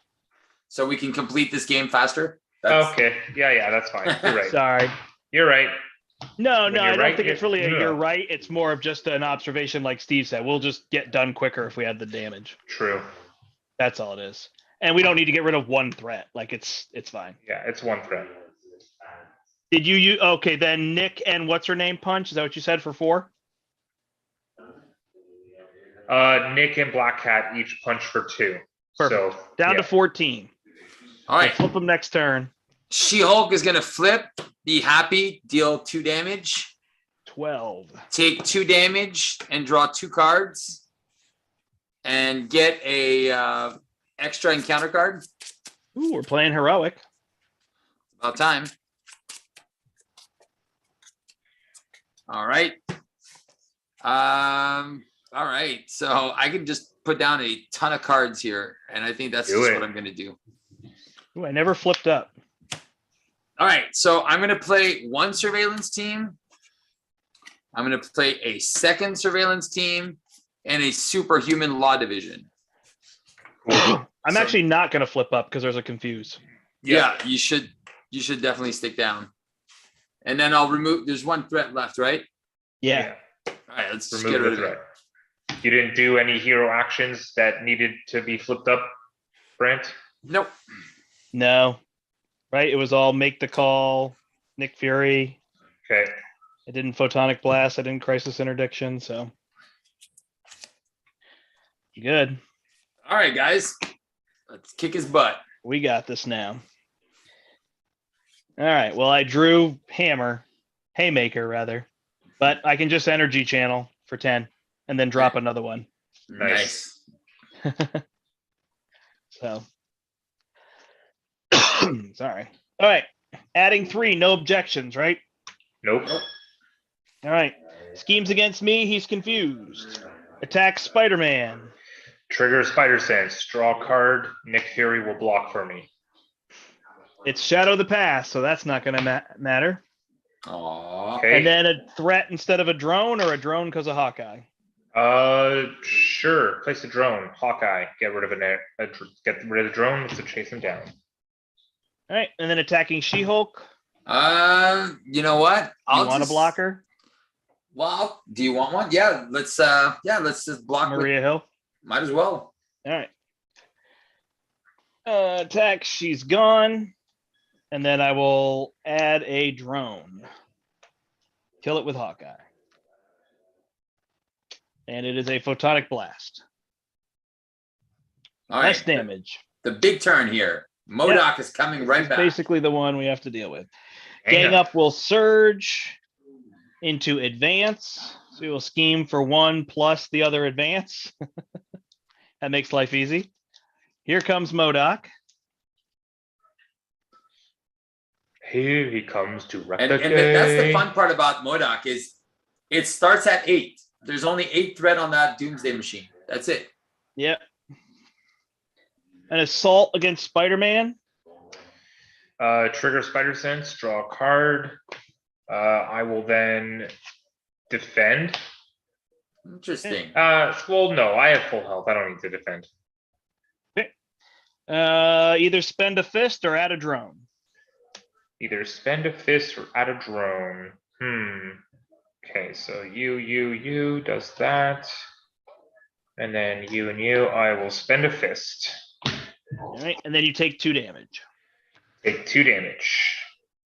So we can complete this game faster. Okay. Yeah, that's fine. You're right. Sorry. You're right. No, When I you're don't right, think it's really no. you're right. It's more of just an observation, like Steve said. We'll just get done quicker if we had the damage. True. That's all it is. And we don't need to get rid of one threat. Like it's fine. Yeah, it's 1 threat. Did you okay, then Nick and what's her name punch? Is that what you said for 4? Nick and Black Cat each punch for 2. Perfect. So Down to 14. All right. Flip them next turn. She-Hulk is gonna flip, be happy, deal 2 damage, 12. take 2 damage, and draw 2 cards, and get a extra encounter card. Ooh, we're playing heroic. About time. All right. All right. So I can just put down a ton of cards here, and I think that's just what I'm gonna do. Ooh, I never flipped up. All right, so I'm going to play 1 surveillance team. I'm going to play a 2nd surveillance team and a superhuman law division. I'm actually not going to flip up because there's a confuse. Yeah, you should definitely stick down. And then I'll remove, there's 1 threat left, right? Yeah. All right, let's just remove get rid the of it. threat. You didn't do any hero actions that needed to be flipped up, Brent? Nope. No. Right? It was all make the call, Nick Fury. Okay. I didn't photonic blast. I didn't crisis interdiction. So good. All right, guys, let's kick his butt. We got this now. All right. Well, I drew Haymaker rather, but I can just energy channel for 10 and then drop another one. Nice. So, sorry. All right. Adding 3, no objections, right? Nope. All right. Schemes against me. He's confused. Attacks Spider-Man. Trigger Spider Sense. Draw a card. Nick Fury will block for me. It's Shadow the Past, so that's not going to matter. Aww. Okay. And then a threat instead of a drone, or a drone because of Hawkeye? Sure. Place a drone. Hawkeye. Get rid of get rid of the drone. Let's chase him down. All right. And then attacking She-Hulk. You know what? You want a blocker? Well, do you want one? Yeah, let's just block Maria Hill. Might as well. All right. Attack, she's gone. And then I will add a drone. Kill it with Hawkeye. And it is a photonic blast. All Less right. damage. The big turn here. MODOK is coming right back. Basically the one we have to deal with. Gang up will surge into advance. So we will scheme for 1 plus the other advance. That makes life easy. Here comes MODOK. Here he comes to wreck And the game. that's the fun part about MODOK is it starts at 8. There's only 8 threat on that Doomsday Machine. That's it. Yep. An assault against Spider-Man. Trigger Spider Sense, draw a card. I will then defend. Interesting. Well, no, I have full health. I don't need to defend. Either spend a fist or add a drone. Either spend a fist or add a drone. Okay, so you does that. And then you and you, I will spend a fist. All right, and then you take 2 damage. Take 2 damage.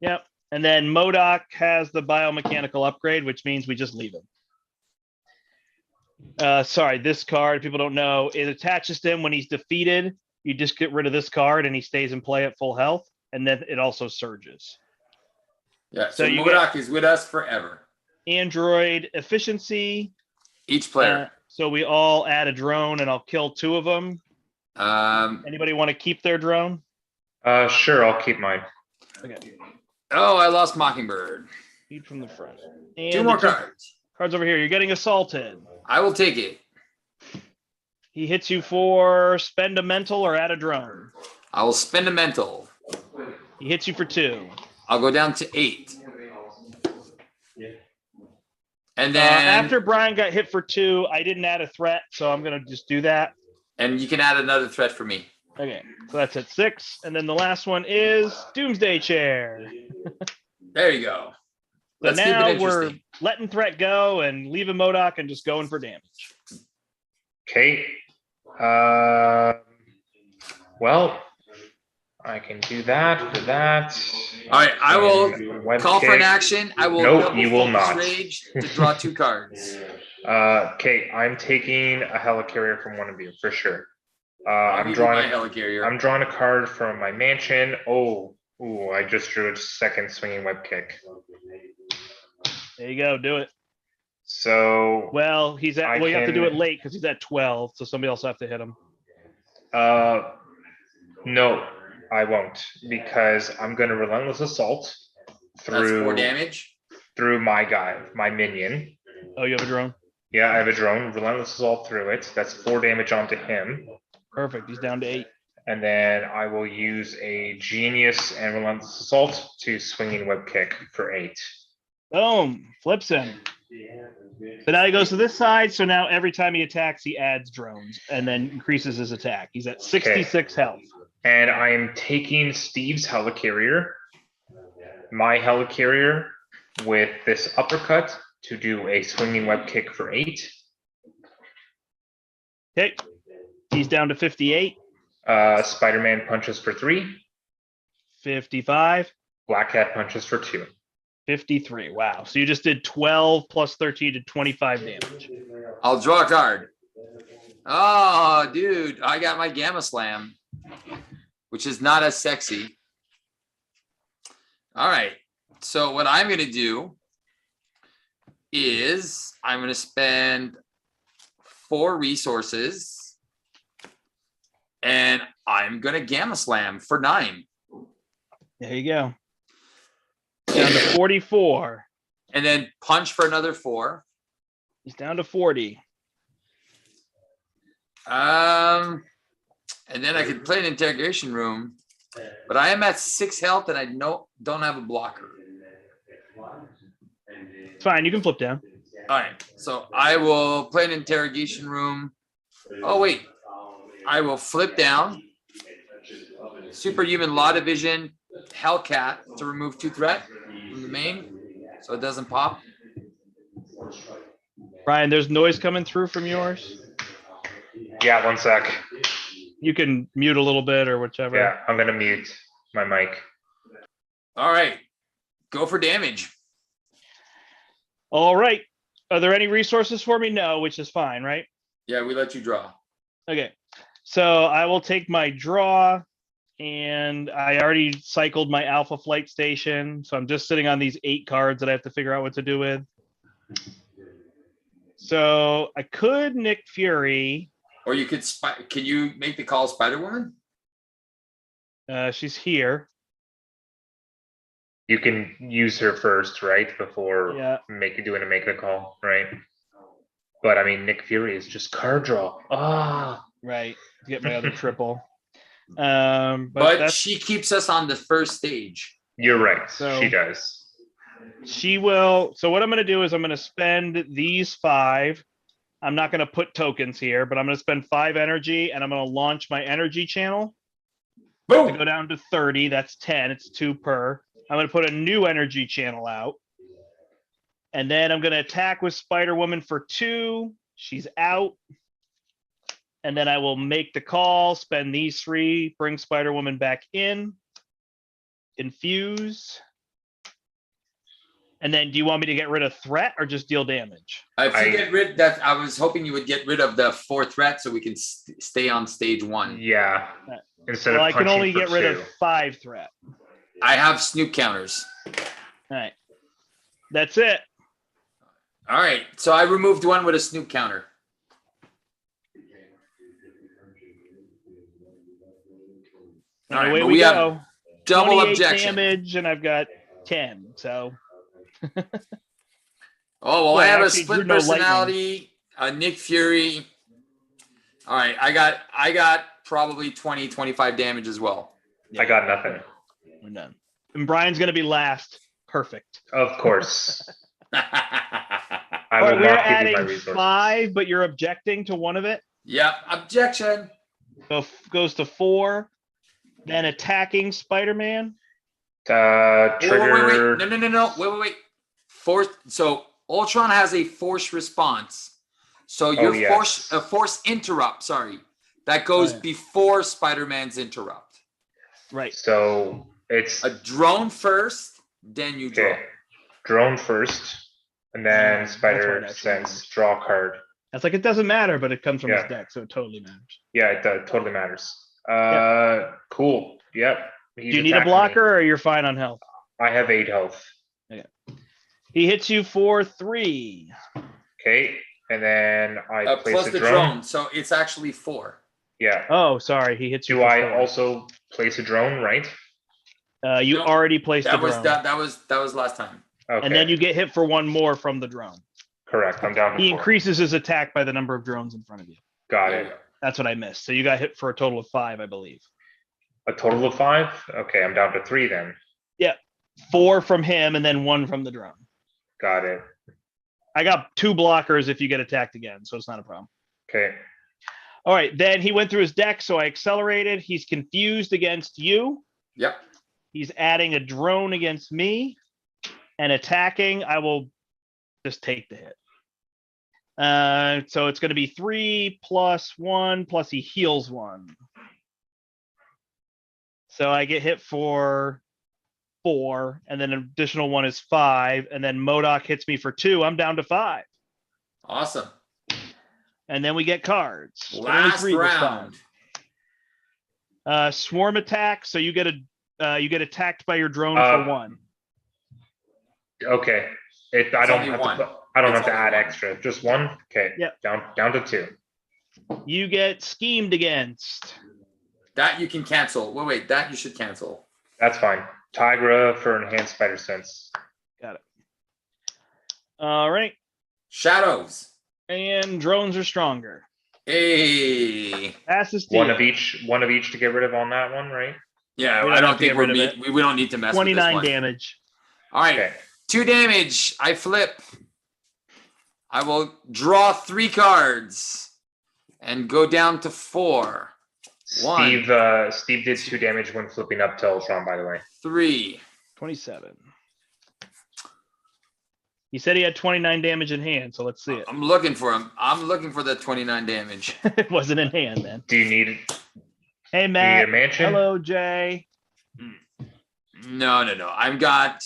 Yep. And then MODOK has the biomechanical upgrade, which means we just leave him. Sorry, this card, people don't know, it attaches to him when he's defeated. You just get rid of this card and he stays in play at full health. And then it also surges. Yeah, so MODOK is with us forever. Android efficiency. Each player. So we all add a drone and I'll kill 2 of them. Anybody want to keep their drone? Sure, I'll keep mine. Okay. Oh, I lost Mockingbird. Lead from the front. And 2 more cards. Cards over here. You're getting assaulted. I will take it. He hits you for spend a mental or add a drone. I will spend a mental. He hits you for 2. I'll go down to 8. And then after Brian got hit for 2, I didn't add a threat, so I'm gonna just do that. And you can add another threat for me. Okay, so that's at 6, and then the last one is Doomsday Chair. There you go. So Let's keep it now interesting. we're letting threat go and leaving MODOK and just going for damage. Okay. Well, I can do that for that. All right, I will Web call for kick. an action. I will Nope, double you will focus not. rage to draw 2 cards. Okay, I'm taking a helicarrier from one of you for sure. I'm my drawing. helicarrier. I'm drawing a card from my mansion. Oh, ooh! I just drew a second swinging web kick. There you go, do it. So Well, he's at. I Well, you have to do can- it late because he's at 12, so somebody else will have to hit him. no, I won't because I'm going to relentless assault That's through 4 damage. through my guy, my minion. Oh, you have a drone. Yeah, I have a drone. Relentless assault through it. That's 4 damage onto him. Perfect. He's down to 8. And then I will use a genius and relentless assault to swinging web kick for 8. Boom! Flips him. So now he goes to this side. So now every time he attacks, he adds drones and then increases his attack. He's at 66 health. And I am taking Steve's helicarrier, my helicarrier, with this uppercut to do a swinging web kick for 8. Okay. He's down to 58, Spider-Man punches for 3. 55, Black Cat punches for 2. 53. Wow. So you just did 12 plus 13 to 25 damage. I'll draw a card. Oh, dude, I got my Gamma Slam, which is not as sexy. All right. So what I'm going to do is I'm going to spend 4 resources and I'm going to Gamma Slam for 9. There you go. Down to 44. And then punch for another 4. He's down to 40. And then I could play an interrogation room, but I am at 6 health and I don't have a blocker. It's fine. You can flip down. All right, so I will play an interrogation room. Oh wait, I will flip down. Superhuman Law Division Hellcat to remove 2 threat from the main, so it doesn't pop. Brian, there's noise coming through from yours. Yeah, 1 sec. You can mute a little bit or whichever. Yeah, I'm going to mute my mic. All right, go for damage. All right. Are there any resources for me? No, which is fine, right? Yeah, we let you draw. Okay. So I will take my draw, and I already cycled my Alpha Flight Station. So I'm just sitting on these 8 cards that I have to figure out what to do with. So I could Nick Fury. Or you could, can you make the call Spider-Woman? She's here. You can use her first, right? Before Yeah. doing the call, right? But I mean, Nick Fury is just card draw. Ah. Right. To get my other triple. But that's, she keeps us on the first stage. You're right. So- She does. she will. So what I'm going to do is I'm going to spend these 5. I'm not going to put tokens here, but I'm going to spend 5 energy and I'm going to launch my energy channel to Boom. go down to 30. That's 10. It's 2 per. I'm going to put a new energy channel out. And then I'm going to attack with Spider-Woman for 2. She's out. And then I will make the call, spend these 3, bring Spider-Woman back in, infuse. And then do you want me to get rid of threat or just deal damage? If you get rid that, I was hoping you would get rid of the 4 threat so we can stay on stage 1. Yeah. Instead Well, of I can punching only for get rid 2. of 5 threat. I have snoop counters. All right. That's it. All right. So I removed 1 with a snoop counter. And All right, away but we we have go. double 28 objection. damage, and I've got 10. So Oh, well, Well, I have a actually, split Drew, no lightning. personality, a Nick Fury. All right, I got probably 20, 25 damage as well. I got nothing. we're done. And Brian's going to be last. Perfect. Of course. I All will right, we're not give you my adding resources. 5, but you're objecting to one of it. Yep, objection. So goes to 4. Then attacking Spider-Man. Trigger. Wait. No. Wait. Force. So Ultron has a force response. So your yes. force interrupt. Sorry, that goes Oh, yeah. before Spider-Man's interrupt. Right. So it's A drone first, then you draw. okay. Drone first, and then that's Spider what it actually sense means. draw card. That's like, it doesn't matter, but it comes from his Yeah. deck, so it totally matters. Yeah, it totally matters. Cool. Yep. Do you need a blocker or you're fine on health? I have 8 health. He hits you for 3. Okay, and then I place Plus a the drone. so it's actually 4. Yeah. Oh, sorry. He hits you Do for I 4. also place a drone? Right. You No, already placed the That was drone. that was last time. Okay. And then you get hit for 1 more from the drone. Correct. I'm down to He 4. increases his attack by the number of drones in front of you. Got There it. you go. That's what I missed. So you got hit for a total of 5, I believe. A total of 5. Okay, I'm down to 3 then. 4 from him and then 1 from the drone. Got it. I got 2 blockers if you get attacked again, so it's not a problem. Okay. All right, then he went through his deck, so I accelerated. He's confused against you. Yep. He's adding a drone against me and attacking. I will just take the hit. So it's going to be 3 plus 1 plus he heals 1. So I get hit for 4, and then an additional 1 is 5, and then MODOK hits me for 2. I'm down to 5. Awesome. And then we get cards. But only Last 3 round. respond. Swarm attack. So you get attacked by your drone for 1. Okay. I don't only have one. to. I don't It's have to only add one. extra. Just 1. Okay. Yep. Down to 2. You get schemed against. That you can cancel. Wait. That you should cancel. That's fine. Tigra for enhanced spider sense. Got it. All right. Shadows. And drones are stronger. Hey. Fastest One deal. of each to get rid of on that one, right? Yeah, We don't I have don't to think get we're rid of we don't need to mess with this 29 one. damage. All right. Okay. 2 damage. I flip. I will draw 3 cards and go down to 4. Steve did 2 damage when flipping up to Ultron, by the way. 3. 27. He said he had 29 damage in hand, so let's see it. I'm looking for him. I'm looking for the 29 damage. It wasn't in hand then. Do you need Hey, Matt. a mansion? Hello, Jay. No. I've got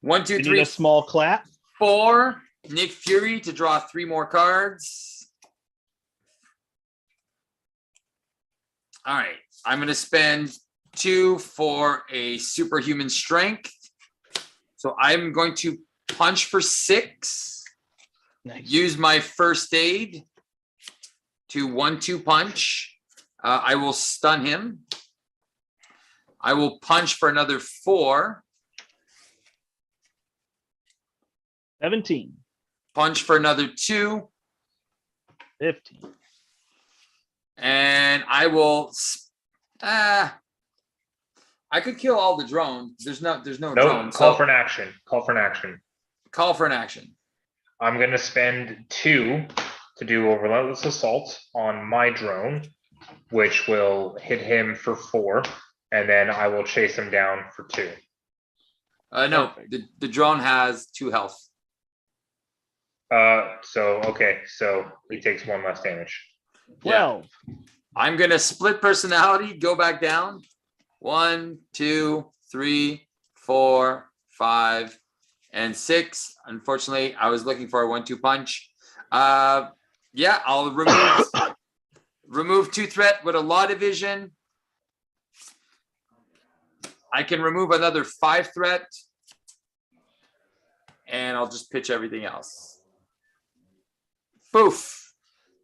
1, 2, You need 3, a small clap. 4. Nick Fury to draw 3 more cards. All right. I'm going to spend 2 for a superhuman strength. So I'm going to punch for 6. Nice. Use my first aid to 1-2 punch. I will stun him. I will punch for another 4. 17. Punch for another 2. 15. And I will. I could kill all the drones. There's no No, drones. call So for an action. Call for an action. call for an action. I'm going to spend 2 to do a relentless assault on my drone, which will hit him for 4, and then I will chase him down for 2. No, the drone has 2 health. So he takes 1 less damage. 12. Yeah. I'm gonna split personality, go back down. 1, 2, 3, 4, 5, and 6. Unfortunately, I was looking for a 1-2 punch. Yeah, I'll remove 2 threat with a law division. I can remove another 5 threat, and I'll just pitch everything else. Poof.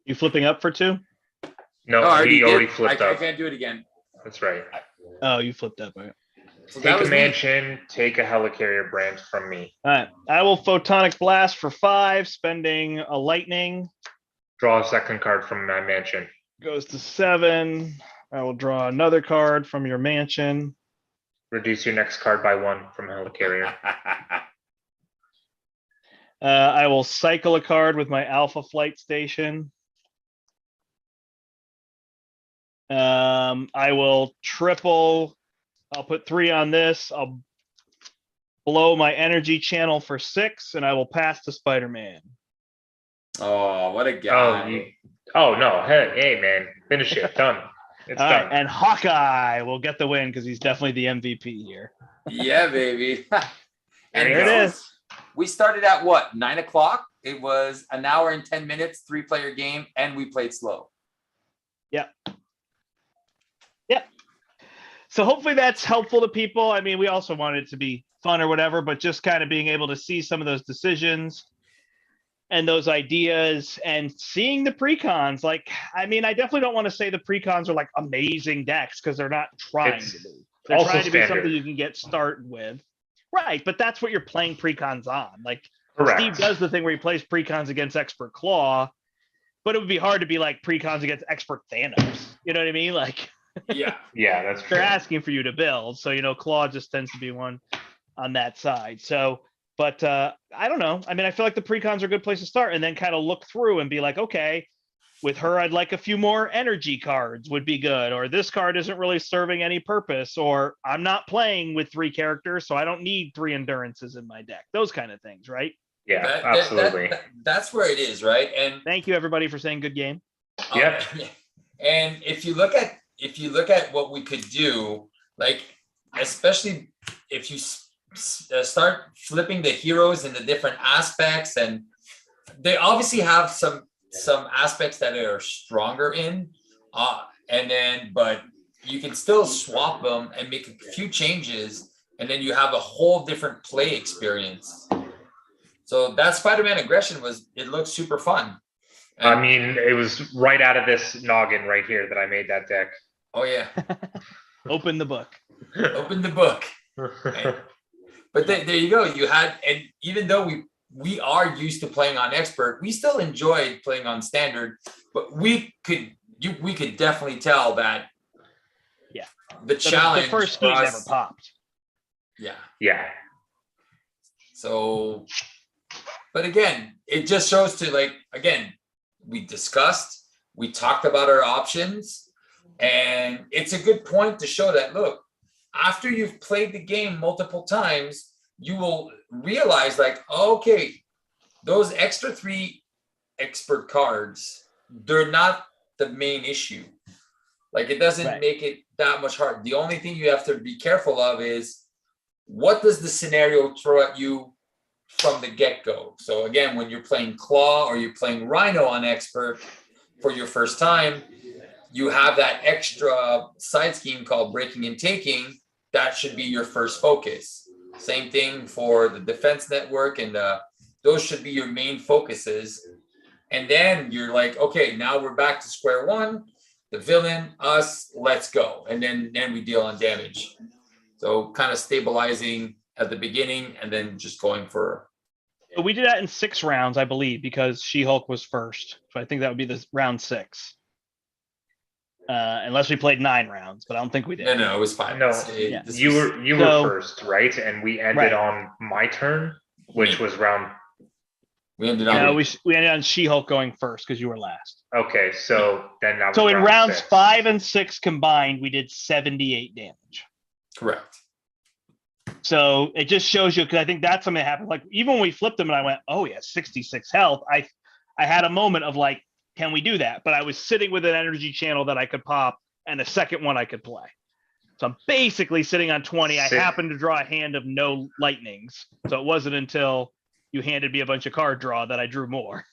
You flipping up for 2? No, I he already did. flipped I up. can't do it again. That's right. Oh, you flipped up. All right. So that Take a was me. mansion, take a helicarrier, branch from me. All right. I will photonic blast for 5, spending a lightning. Draw a second card from my mansion. Goes to 7. I will draw another card from your mansion. Reduce your next card by 1 from helicarrier. I will cycle a card with my Alpha Flight Station. I will triple. I'll put 3 on this. I'll blow my energy channel for 6, and I will pass to Spider-Man. Oh, what a guy. Oh no. Hey man, finish it. Done. It's All done. right, and Hawkeye will get the win because he's definitely the MVP here. Yeah, baby. There you There go. it is. We started at what, 9 o'clock? It was an hour and 10 minutes, 3-player game, and we played slow. So hopefully that's helpful to people. I mean, we also want it to be fun or whatever, but just kind of being able to see some of those decisions and those ideas and seeing the precons. Like, I mean, I definitely don't want to say the precons are like amazing decks because they're not trying It's to be. They're also trying to be standard. something you can get started with. Right, but that's what you're playing precons on. Like, Correct. Steve does the thing where he plays precons against Expert Claw, but it would be hard to be like precons against Expert Thanos. You know what I mean? Like, Yeah. Yeah, that's true. they're asking for you to build. So, Claw just tends to be one on that side. So, but I don't know. I mean, I feel like the precons are a good place to start and then kind of look through and be like, okay, with her, I'd like a few more energy cards would be good. Or this card isn't really serving any purpose. Or I'm not playing with 3 characters, so I don't need 3 endurances in my deck. Those kind of things, right? Yeah, That- absolutely. that's where it is, right? And Thank you, everybody, for saying good game. Yep. And if you look at what we could do, like, especially if you start flipping the heroes in the different aspects, and they obviously have some aspects that are stronger in, but you can still swap them and make a few changes, and then you have a whole different play experience. So that Spider-Man aggression it looked super fun. I mean, it was right out of this noggin right here that I made that deck. Oh yeah, Open the book. open the book. But there you go. You had, and even though we are used to playing on expert, we still enjoyed playing on standard. But we could definitely tell that, Yeah, the challenge The first for game us- never popped. Yeah. Yeah. So, but again, it just shows to, like, again, we discussed, we talked about our options, and it's a good point to show that, look, after you've played the game multiple times, you will realize, like, okay, those extra 3 expert cards, they're not the main issue. Like, it doesn't Right. make it that much hard. The only thing you have to be careful of is, what does the scenario throw at you from the get-go? So again, when you're playing Claw or you're playing Rhino on expert for your first time, you have that extra side scheme called breaking and taking. That should be your first focus. Same thing for the defense network, and those should be your main focuses. And then you're like, okay, now we're back to square one. The villain, us, let's go. And then we deal on damage. So kind of stabilizing at the beginning and then just going for. But we did that in 6 rounds, I believe, because She-Hulk was first. So I think that would be the round 6. unless we played 9 rounds, but I don't think we did. No, it was 5. No, Yeah. you were first, right? And we ended on my turn, which was round. We ended on. No, we ended on She-Hulk going first because you were last. Okay, so then that was so in rounds 6. 5 and 6 combined, we did 78 damage. Correct. So it just shows you, because I think that's something that happened. Like even when we flipped him and I went, oh yeah, 66 health. I had a moment of like, can we do that? But I was sitting with an energy channel that I could pop and a second one I could play. So I'm basically sitting on 20. I happened to draw a hand of no lightnings. So it wasn't until you handed me a bunch of card draw that I drew more.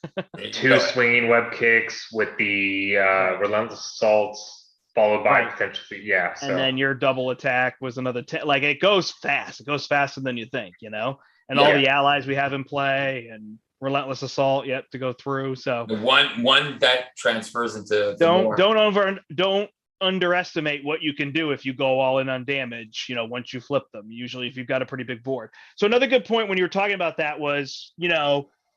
2 swinging web kicks with the relentless assaults, followed by potentially, So. And then your double attack was another 10. Like it goes fast. It goes faster than you think, And all the allies we have in play and relentless assault yet to go through. So the one that transfers into don't underestimate what you can do if you go all in on damage, once you flip them, usually if you've got a pretty big board. So another good point when you were talking about that was,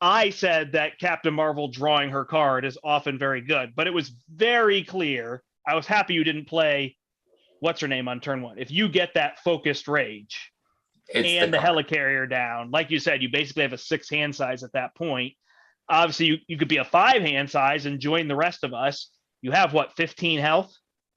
I said that Captain Marvel drawing her card is often very good, but it was very clear. I was happy you didn't play what's her name on turn 1. If you get that focused rage and the helicarrier down, like you said, you basically have a 6 hand size at that point. Obviously you could be a 5 hand size and join the rest of us. You have 15 health?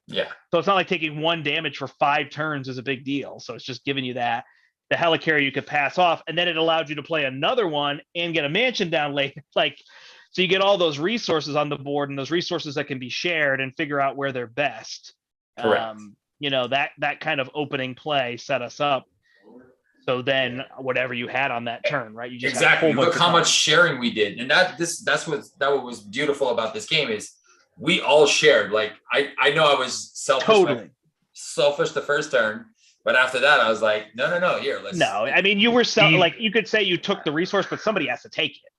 Yeah. So it's not like taking 1 damage for 5 turns is a big deal. So it's just giving you that. The helicarrier you could pass off, and then it allowed you to play another one and get a mansion down later. So you get all those resources on the board and those resources that can be shared and figure out where they're best. Correct. That kind of opening play set us up. So then whatever you had on that turn, right? You just exactly look how much sharing we did, and that's what was beautiful about this game is. We all shared. Like I know I was selfish the first turn, but after that I was like, no, here, let's. No, I mean you were you could say you took the resource, but somebody has to take it.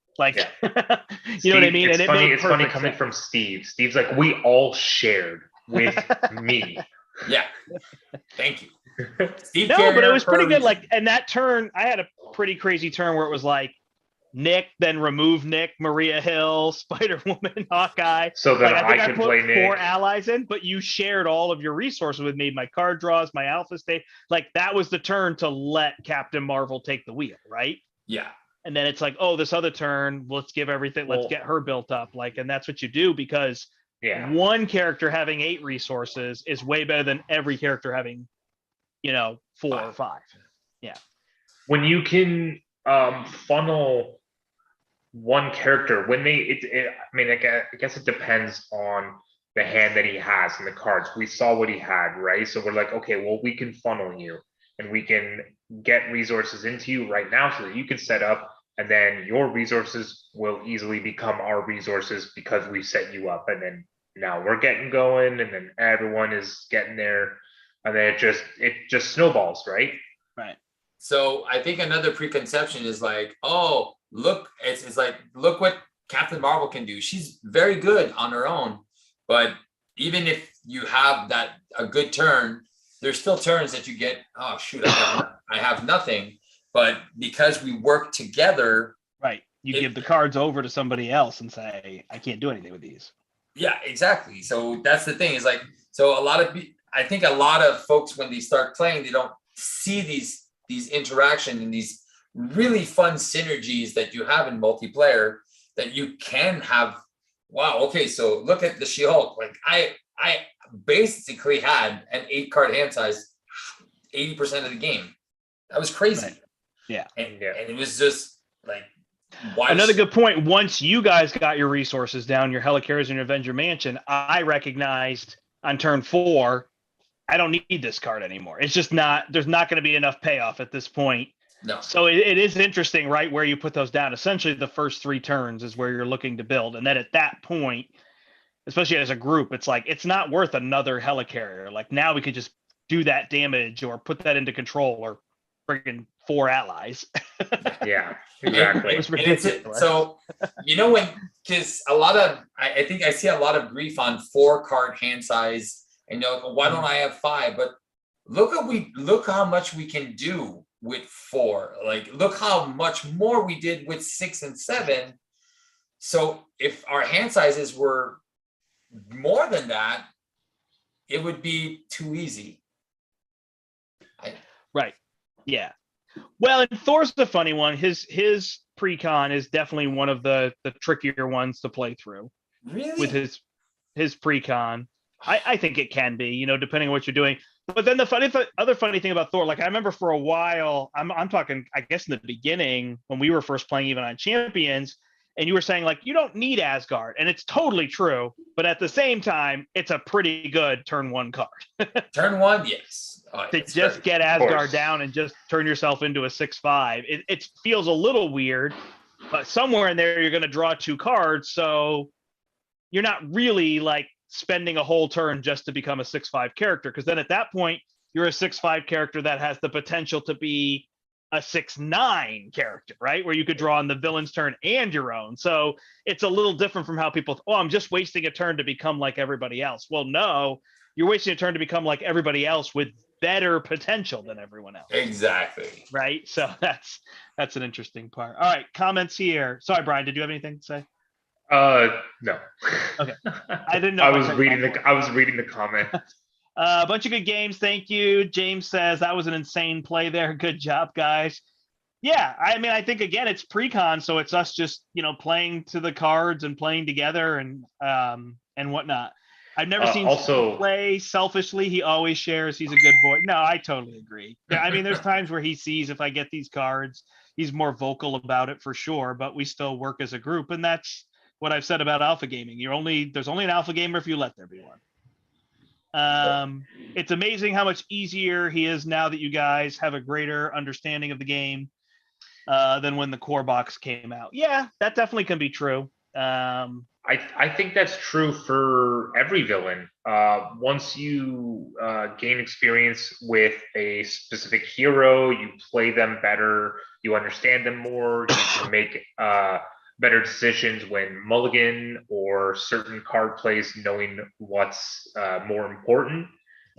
You know what I mean? It's funny. It's funny coming from Steve. Steve's like, we all shared with me. Yeah, thank you, Steve. No, but it was pretty good. And that turn, I had a pretty crazy turn where it was like. Nick, then remove Nick, Maria Hill, Spider-Woman, Hawkeye. So that I could put play Nick. 4 allies in, but you shared all of your resources with me, my card draws, my alpha state. That was the turn to let Captain Marvel take the wheel, right? Yeah. And then it's like, oh, this other turn, let's give everything, let's get her built up. And that's what you do because one character having 8 resources is way better than every character having, 4 or 5. Yeah. When you can funnel one character I guess it depends on the hand that he has and the cards. We saw what he had, right? So we're like, okay, well, we can funnel you and we can get resources into you right now so that you can set up, and then your resources will easily become our resources because we set you up, and then now we're getting going, and then everyone is getting there, and then it just snowballs, right? Right. So I think another preconception is like, oh, look, it's like, look what Captain Marvel can do. She's very good on her own, but even if you have a good turn, there's still turns that you get, oh shoot, I have nothing. But because we work together, right, you give the cards over to somebody else and say, I can't do anything with these. Yeah, exactly. So that's the thing is like, so I think a lot of folks when they start playing, they don't see these interactions and these really fun synergies that you have in multiplayer that you can have. Wow. Okay. So look at the She-Hulk. Like I basically had an 8-card hand size 80% of the game. That was crazy. Right. Yeah. And it was just like, another good point. Once you guys got your resources down, your Helicarriers and your Avenger Mansion, I recognized on turn 4, I don't need this card anymore. It's just there's not going to be enough payoff at this point. No. So it is interesting, right, where you put those down. Essentially, the first 3 turns is where you're looking to build. And then at that point, especially as a group, it's like, it's not worth another Helicarrier. Like now we could just do that damage or put that into control or friggin' 4 allies. Yeah, exactly. It was ridiculous. So, because I think I see a lot of grief on 4-card hand size. And why don't I have 5? But look how much we can do with 4. Like, look how much more we did with 6 and 7. So if our hand sizes were more than that, it would be too easy. Right. Yeah. Well, and Thor's the funny one. His pre-con is definitely one of the trickier ones to play through. Really? With his pre-con. I think it can be, depending on what you're doing. But then the other funny thing about Thor, like I remember for a while, I'm talking, I guess in the beginning when we were first playing even on Champions, and you were saying like you don't need Asgard, and it's totally true. But at the same time, it's a pretty good turn 1 card. Turn 1, yes. To just get Asgard down and just turn yourself into a 6/5. It feels a little weird, but somewhere in there you're going to draw 2 cards, so you're not really like spending a whole turn just to become a 6/5 character, because then at that point you're a 6/5 character that has the potential to be a 6/9 character, right? Where you could draw on the villain's turn and your own. So it's a little different from how people, I'm just wasting a turn to become like everybody else. Well, no, you're wasting a turn to become like everybody else with better potential than everyone else. Exactly. Right. So that's an interesting part. All right. Comments here. Sorry, Brian, did you have anything to say? No. Okay. I didn't know. I was reading the comment. A bunch of good games. Thank you. James says that was an insane play there. Good job, guys. Yeah, I mean, I think again, it's pre-con, so it's us just playing to the cards and playing together and whatnot. I've never seen Steve play selfishly. He always shares. He's a good boy. No, I totally agree. Yeah, I mean, there's times where he sees if I get these cards, he's more vocal about it for sure. But we still work as a group, and that's what I've said about alpha gaming. There's only an alpha gamer if you let there be one. It's amazing how much easier he is now that you guys have a greater understanding of the game than when the core box came out. Yeah, that definitely can be true. I think that's true for every villain. Once you gain experience with a specific hero, you play them better, you understand them more, you can make better decisions when mulligan or certain card plays, knowing what's more important,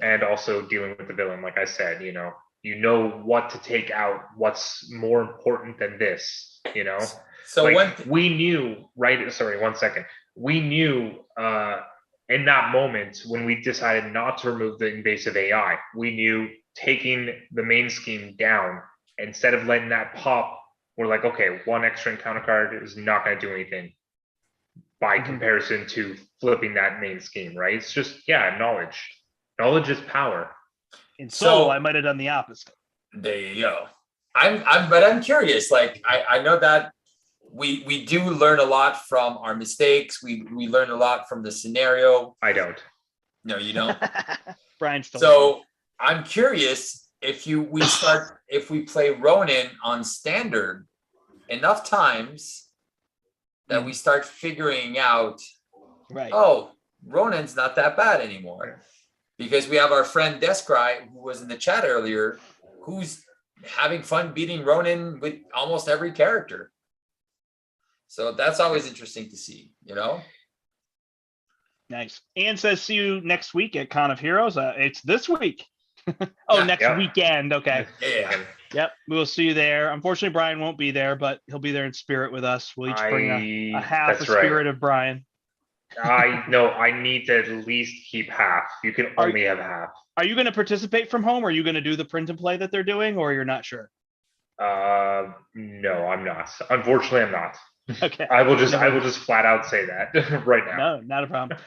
and also dealing with the villain. Like I said, you know what to take out, what's more important than this, So like we knew, right? Sorry, 1 second. We knew in that moment when we decided not to remove the invasive AI, we knew taking the main scheme down, instead of letting that pop, we're like, okay, 1 extra encounter card is not going to do anything by comparison to flipping that main scheme, right? It's just, knowledge. Knowledge is power. In Solo, I might have done the opposite. There you go. I'm curious. Like, I know that we do learn a lot from our mistakes. We learn a lot from the scenario. I don't. No, you don't. Brian still. So I'm curious if we play Ronin on standard enough times that we start figuring out, right? Oh, Ronin's not that bad anymore, because we have our friend Descry, who was in the chat earlier, who's having fun beating Ronin with almost every character. So that's always interesting to see, Nice. Ann says, see you next week at Con of Heroes. It's this week. Next weekend. Okay. Yeah. Yep. We will see you there. Unfortunately, Brian won't be there, but he'll be there in spirit with us. We'll each bring a half a spirit of Brian. I need to at least keep half. You can only have half. Are you going to participate from home? Or are you going to do the print and play that they're doing, or you're not sure? No, I'm not. Unfortunately, I'm not. Okay. I will just flat out say that right now. No, not a problem.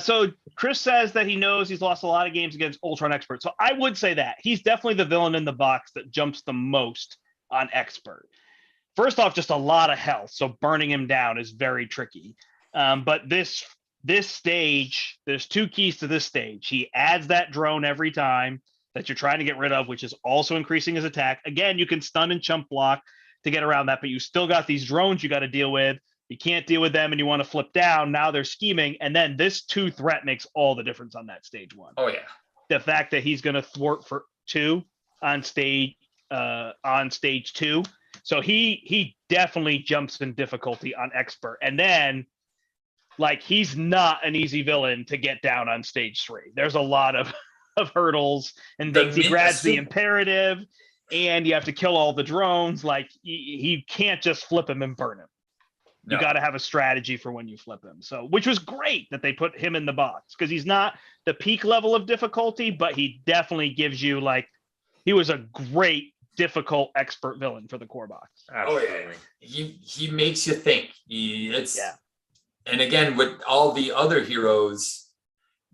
So Chris says that he knows he's lost a lot of games against Ultron Expert. So I would say that he's definitely the villain in the box that jumps the most on Expert. First off, just a lot of health, so burning him down is very tricky. But this stage, there's 2 keys to this stage. He adds that drone every time that you're trying to get rid of, which is also increasing his attack. Again, you can stun and chump block to get around that, but you still got these drones you got to deal with. You can't deal with them and you want to flip down. Now they're scheming. And then this 2 threat makes all the difference on that stage 1. Oh yeah. The fact that he's going to thwart for 2 on stage 2. So he definitely jumps in difficulty on Expert. And then like, he's not an easy villain to get down on stage 3. There's a lot of hurdles and things. He grabs the imperative, and you have to kill all the drones. Like, he can't just flip him and burn him. You got to have a strategy for when you flip him. So, which was great that they put him in the box because he's not the peak level of difficulty, but he definitely gives you like, he was a great, difficult expert villain for the core box. Absolutely. He makes you think. And again, with all the other heroes,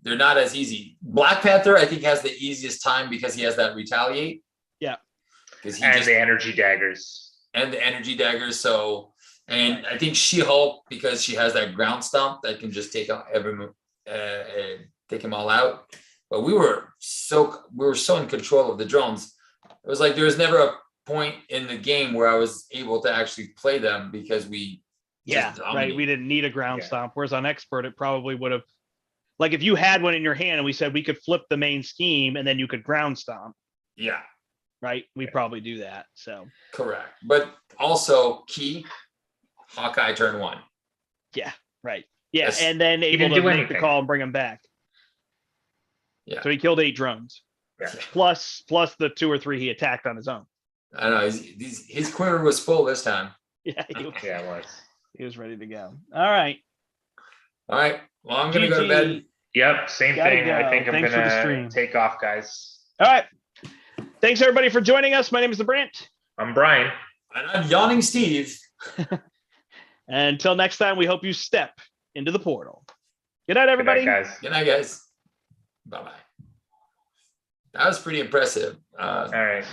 they're not as easy. Black Panther, I think, has the easiest time because he has that retaliate. Yeah. And the energy daggers. So, and I think She-Hulk, because she has that ground stomp that can just take out take them all out. But we were so in control of the drones. It was like there was never a point in the game where I was able to actually play them because we we didn't need a ground stomp. Whereas on expert, it probably would have, like if you had one in your hand and we said we could flip the main scheme and then you could ground stomp. Yeah. Right. We probably do that. So correct. But also key Hawkeye turn 1. Yeah. Right. Yeah. Yes. And then able to make the call and bring him back. Yeah. So he killed 8 drones. Yeah. Plus the 2 or 3 he attacked on his own. I know his quiver was full this time. Yeah. It was. He was ready to go. All right. Well, I'm gonna go to bed. Yep. Same thing. I think I'm gonna take off, guys. All right. Thanks everybody for joining us. My name is Brandt. I'm Brian. And I'm Yawning Steve. Until next time, we hope you step into the portal. Good night, everybody. Good night, guys. Bye-bye. That was pretty impressive. All right.